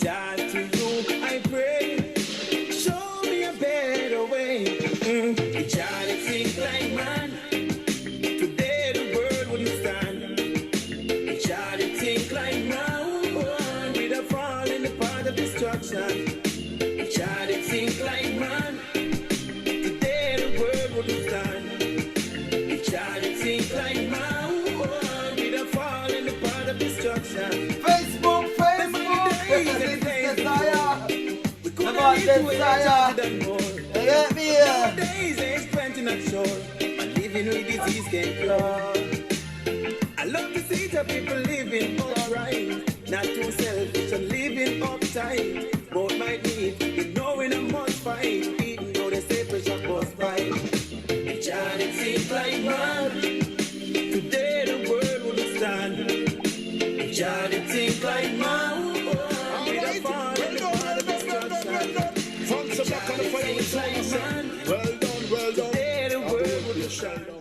God, to you I pray. Show me a better way. It's hard, it seems like man. Today the world wouldn't stand. It's hard, it seems like man. With a fall in the path of destruction. It's hard, it seems like man. Today the world wouldn't stand. It's hard, it seems like man. With a fall in the path of destruction. Facebook, Days this and is days Desayah. we could Come have on, lived with each Desayah. other than more. Get me here. Nowadays ain't 20 not sure. Man living with disease can't cure. I love to see the people living alright, not too selfish and living uptight. Both might need, you know we no must fight. Even though they say pressure must fight. It's hard, it seems like man. Today the world wouldn't stand. It's hard, it seems like man. Fonso back on the fire with Fonso. Well done, well done. Today the world wouldn't Shell stand. down.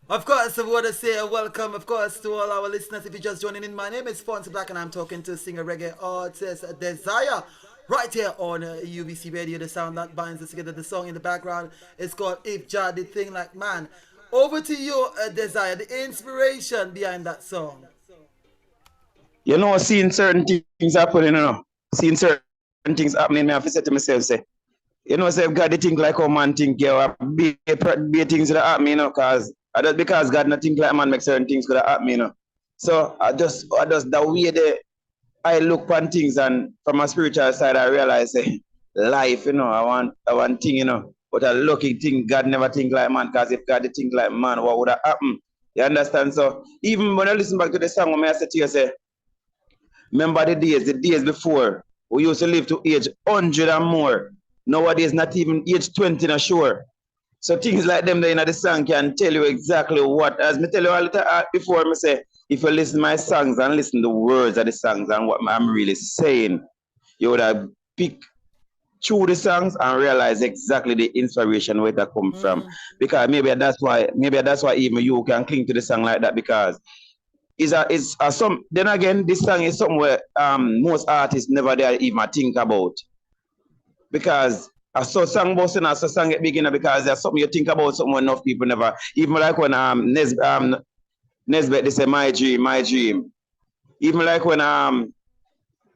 Of course, I want to say a welcome, of course, to all our listeners. If you're just joining in, my name is Fonso Black, and I'm talking to singer reggae artist Desayah, right here on UVC Radio, the sound that binds us together. The song in the background is called If Jah Did Thing Like Man. Over to you, Desayah, the inspiration behind that song. You know, seeing certain things happening, you know, seeing certain things happening, I have to say to myself, say, you know, say, God, they think like how man think, yeah, be things that happen, you know, because God not think like man make certain things could happen, you know. So I just the way that I look on things, and from a spiritual side, I realize, say, life, you know, I want thing, you know, but a lucky thing, God never think like man, because if God did think like man, what would have happened? You understand? So even when I listen back to the song, when I say to you, say, remember the days before, we used to live to age 100 and more. Nowadays, not even age 20, not sure. So things like them there in the song can tell you exactly what, as me tell you a little before, me say, if you listen to my songs and listen to the words of the songs and what I'm really saying, you would have picked through the songs and realize exactly the inspiration where that come from. Because maybe that's why even you can cling to the song like that, because it's some. Then again, this song is something where most artists never dare even think about, because I saw song bossing, I saw song at beginner, because there's something you think about, something enough people never. Even like when Nesbeth they say my dream. Even like when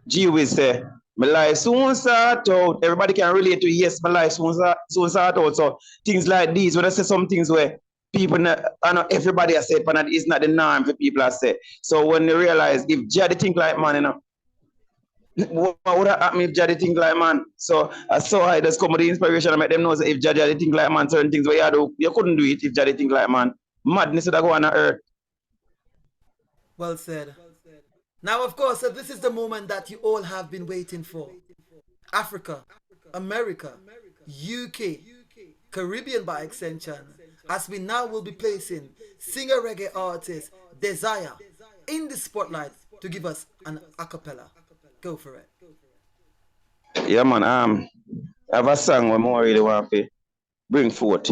G will say my life soon start out. Everybody can relate to, yes, my life soon start out. So things like these, when I say some things where people, I know everybody has said, but it's not the norm for people to say. So when they realize, if Jadi think like man, you know, what would happen if Jadi think like man? So I saw I just come with the inspiration and make them know that if Jadi think like man, certain things where you couldn't do it if Jadi think like man. Madness would go on the earth. Well said. Now, of course, this is the moment that you all have been waiting for. Africa, America, UK, Caribbean by extension, as we now will be placing singer reggae artist Desayah in the spotlight to give us an acapella. Go for it. Yeah, man. I have a song where I really want to bring forth.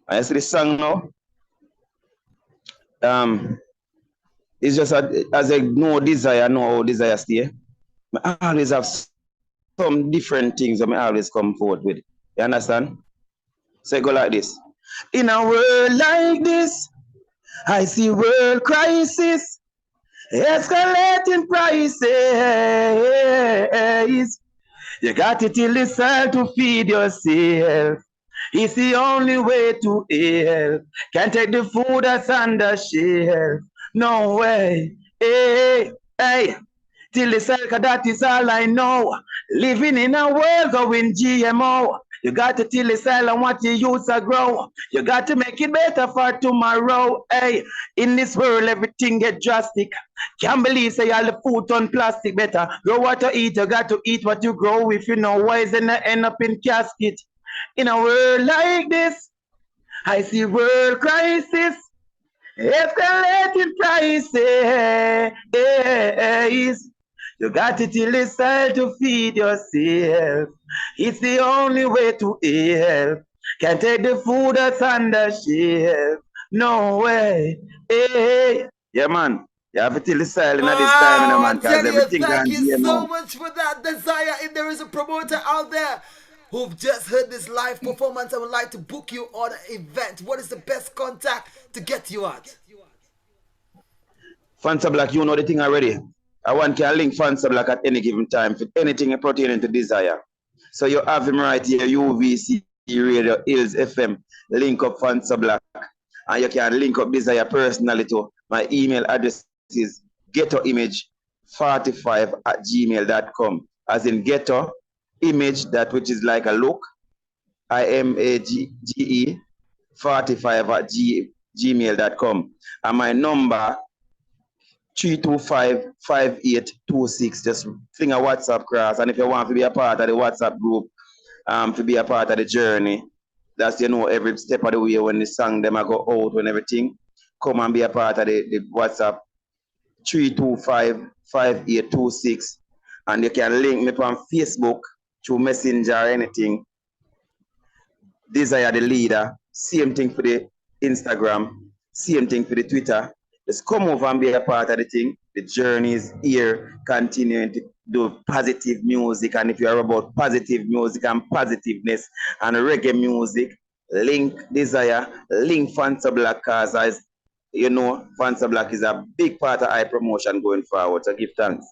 I see the song now. It's just as I know Desayah, know how Desayah stay. I always have some different things that I always come forward with. You understand? So it go like this. In a world like this, I see world crisis. Escalating prices. You got to till the sell to feed yourself. It's the only way to help. Can't take the food that's on the shelf. No way. Hey, hey. Till the circle, that is all I know. Living in a world going GMO. You got to till the soil and what you use to grow. You got to make it better for tomorrow. Hey, in this world, everything get drastic. Can't believe say all the food on plastic better. Grow what to eat, you got to eat what you grow. If you know wise, then I end up in casket. In a world like this, I see world crisis. Escalating prices. You got it till it's time to feed yourself. It's the only way to help. Can't take the food that's on the shelf. No way. Hey. Yeah, man. You have to till it's silent at this time, Wow, I man, because tell you, everything thank can you be, so much for that, Desire. If there is a promoter out there who've just heard this live performance and would like to book you on an event, what is the best contact to get you at? Fansa Black, you know the thing already. I want to link Fansa Black at any given time for anything pertaining to Desire. So you have him right here, UVC Radio Hills FM. Link up Fansa Black. And you can link up Desire personally too. My email address is ghettoimage45@gmail.com. As in ghetto image, that which is like a look, IMAGE 45@gmail.com. And my number 325-5826. Just fling a WhatsApp cross. And if you want to be a part of the WhatsApp group, to be a part of the journey, that's every step of the way when the song them I go out and everything. Come and be a part of the WhatsApp 325-5826. And you can link me on Facebook through Messenger or anything. Desire the leader. Same thing for the Instagram. Same thing for the Twitter. Just come over and be a part of the thing. The journey is here, continuing to do positive music. And if you are about positive music and positiveness and reggae music, link Desire, link Fansa Black, cause as you know, Fansa Black is a big part of high promotion going forward. So give thanks.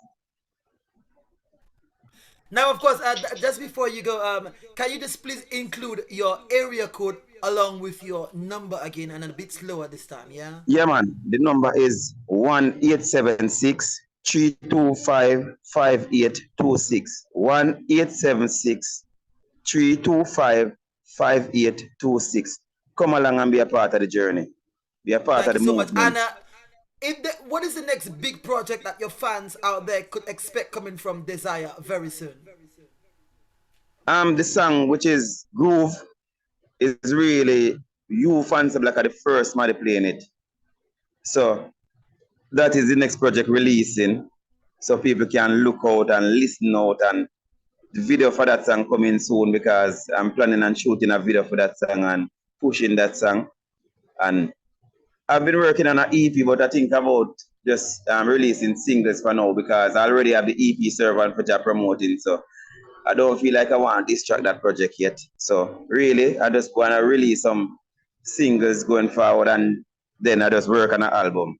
Now, of course, just before you go, can you just please include your area code along with your number again and a bit slower this time, yeah? Yeah, man. The number is 1-876-325-5826. 1-876-325-5826. Come along and be a part of the journey. Be a part Thank of you the so much. movement. And what is the next big project that your fans out there could expect coming from Desire very soon? The song, which is Groove, is really you fans of like are the first man playing it. So that is the next project releasing. So people can look out and listen out, and the video for that song coming soon because I'm planning on shooting a video for that song and pushing that song. And I've been working on an EP, but I think about just releasing singles for now because I already have the EP server for job promoting. So I don't feel like I want to distract that project yet. So really, I just want to release some singles going forward, and then I just work on an album.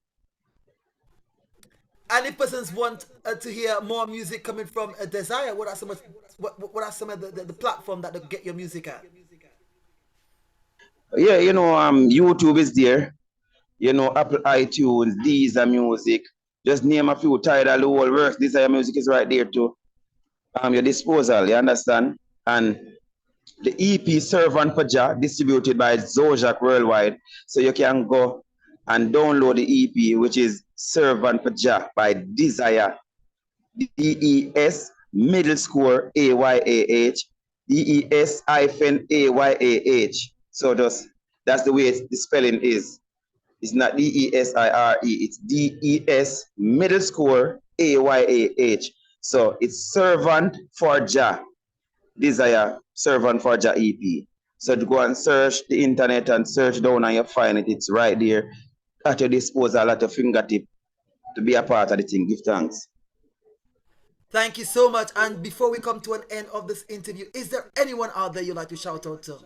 And if persons want to hear more music coming from Desire, what are some of the platform that they get your music at? Yeah, YouTube is there. Apple iTunes, Deezer Music. Just name a few. Tidal, the whole works. Desire Music is right there too. Your disposal, you understand? And the EP Servant for Jah distributed by Zojak Worldwide. So you can go and download the EP, which is Servant for Jah by Desire. DES middle score AYAH. DES hyphen AYAH. So that's the way the spelling is. It's not DESIRE, it's DES middle score AYAH. So it's Servant for Jah, Desire Servant for Jah EP. So to go and search the internet and search down and you find it. It's right there at your disposal, at your fingertip to be a part of the thing. Give thanks. Thank you so much. And before we come to an end of this interview, is there anyone out there you'd like to shout out to?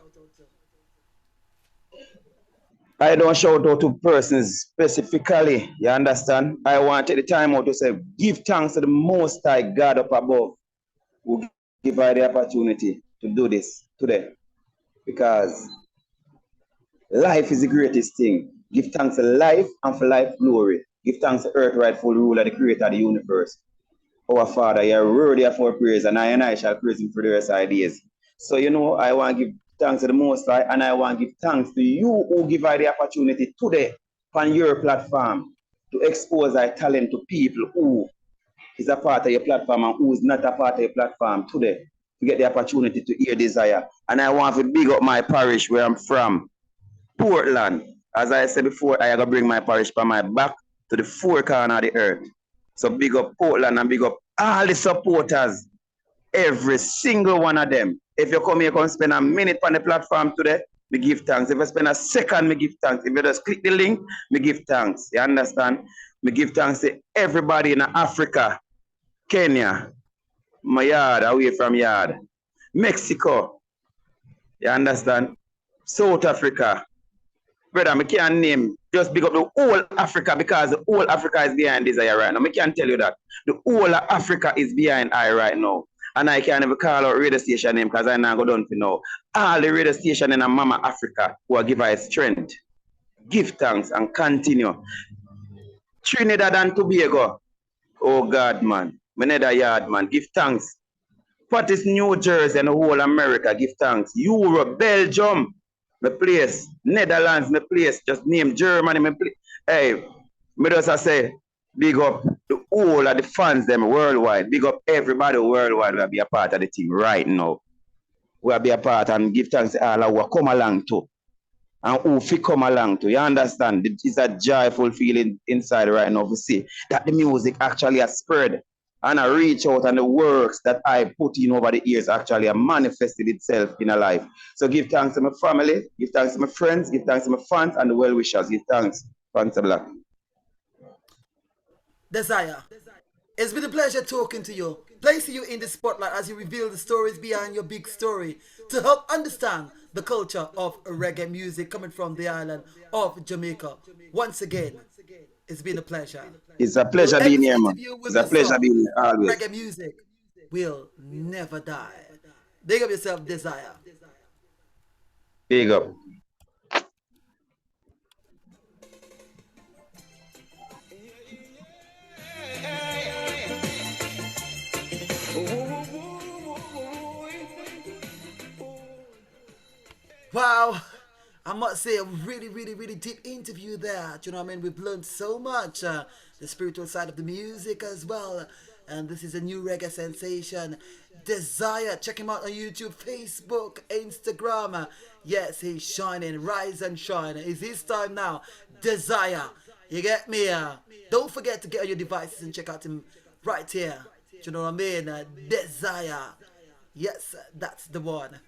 I don't shout out to persons specifically. You understand? I want to take the time out to say, give thanks to the Most High God up above who give I the opportunity to do this today. Because life is the greatest thing. Give thanks to life and for life glory. Give thanks to earth rightful ruler, the creator of the universe. Our Father, you are worthy of our praise, and I shall praise him for the rest of the days. So, I want to give thanks to the Most High, and I want to give thanks to you who give I the opportunity today on your platform to expose our talent to people who is a part of your platform and who is not a part of your platform today to get the opportunity to hear Desire. And I want to big up my parish where I'm from, Portland. As I said before, I have to bring my parish from my back to the four corners of the earth. So big up Portland and big up all the supporters, every single one of them. If you come here, come spend a minute on the platform today, me give thanks. If you spend a second, me give thanks. If you just click the link, me give thanks. You understand? Me give thanks to everybody in Africa, Kenya, my yard, away from yard, Mexico, you understand? South Africa. Brother, I can't name, just big up the whole Africa because the whole Africa is behind Desire right now. I can't tell you that. The whole of Africa is behind I right now. And I can't even call out radio station name because I now go down to know. All the radio station in Mama Africa who are give her strength. Give thanks and continue. Trinidad and Tobago. Oh God, man. Meneda Yard, man. Give thanks. What is New Jersey and the whole America? Give thanks. Europe, Belgium, my place. Netherlands, my place. Just name Germany, my place. Hey, me just say, big up the whole of the fans them worldwide. Big up everybody worldwide will be a part of the team right now. We'll be a part and give thanks to all who come along to. And who fit come along to. You understand? It's a joyful feeling inside right now to see that the music actually has spread. And I reach out and the works that I put in over the years actually manifested itself in a life. So give thanks to my family, give thanks to my friends, give thanks to my fans and the well-wishers. Give thanks. Thanks a lot. Desire, it's been a pleasure talking to you, placing you in the spotlight as you reveal the stories behind your big story to help understand the culture of reggae music coming from the island of Jamaica. Once again, it's been a pleasure. It's a We'll pleasure end being this here, man. interview with It's a the pleasure song being here always. Reggae music will never die. Big up yourself, Desire. Big up. Wow, I must say a really deep interview there. Do you know what I mean? We've learned so much, the spiritual side of the music as well. And this is a new reggae sensation, Desire. Check him out on YouTube, Facebook, Instagram. Yes, he's shining, rise and shine. It's his time now. Desire, you get me? Don't forget to get on your devices and check out him right here. Do you know what I mean? Desire. Yes, that's the one.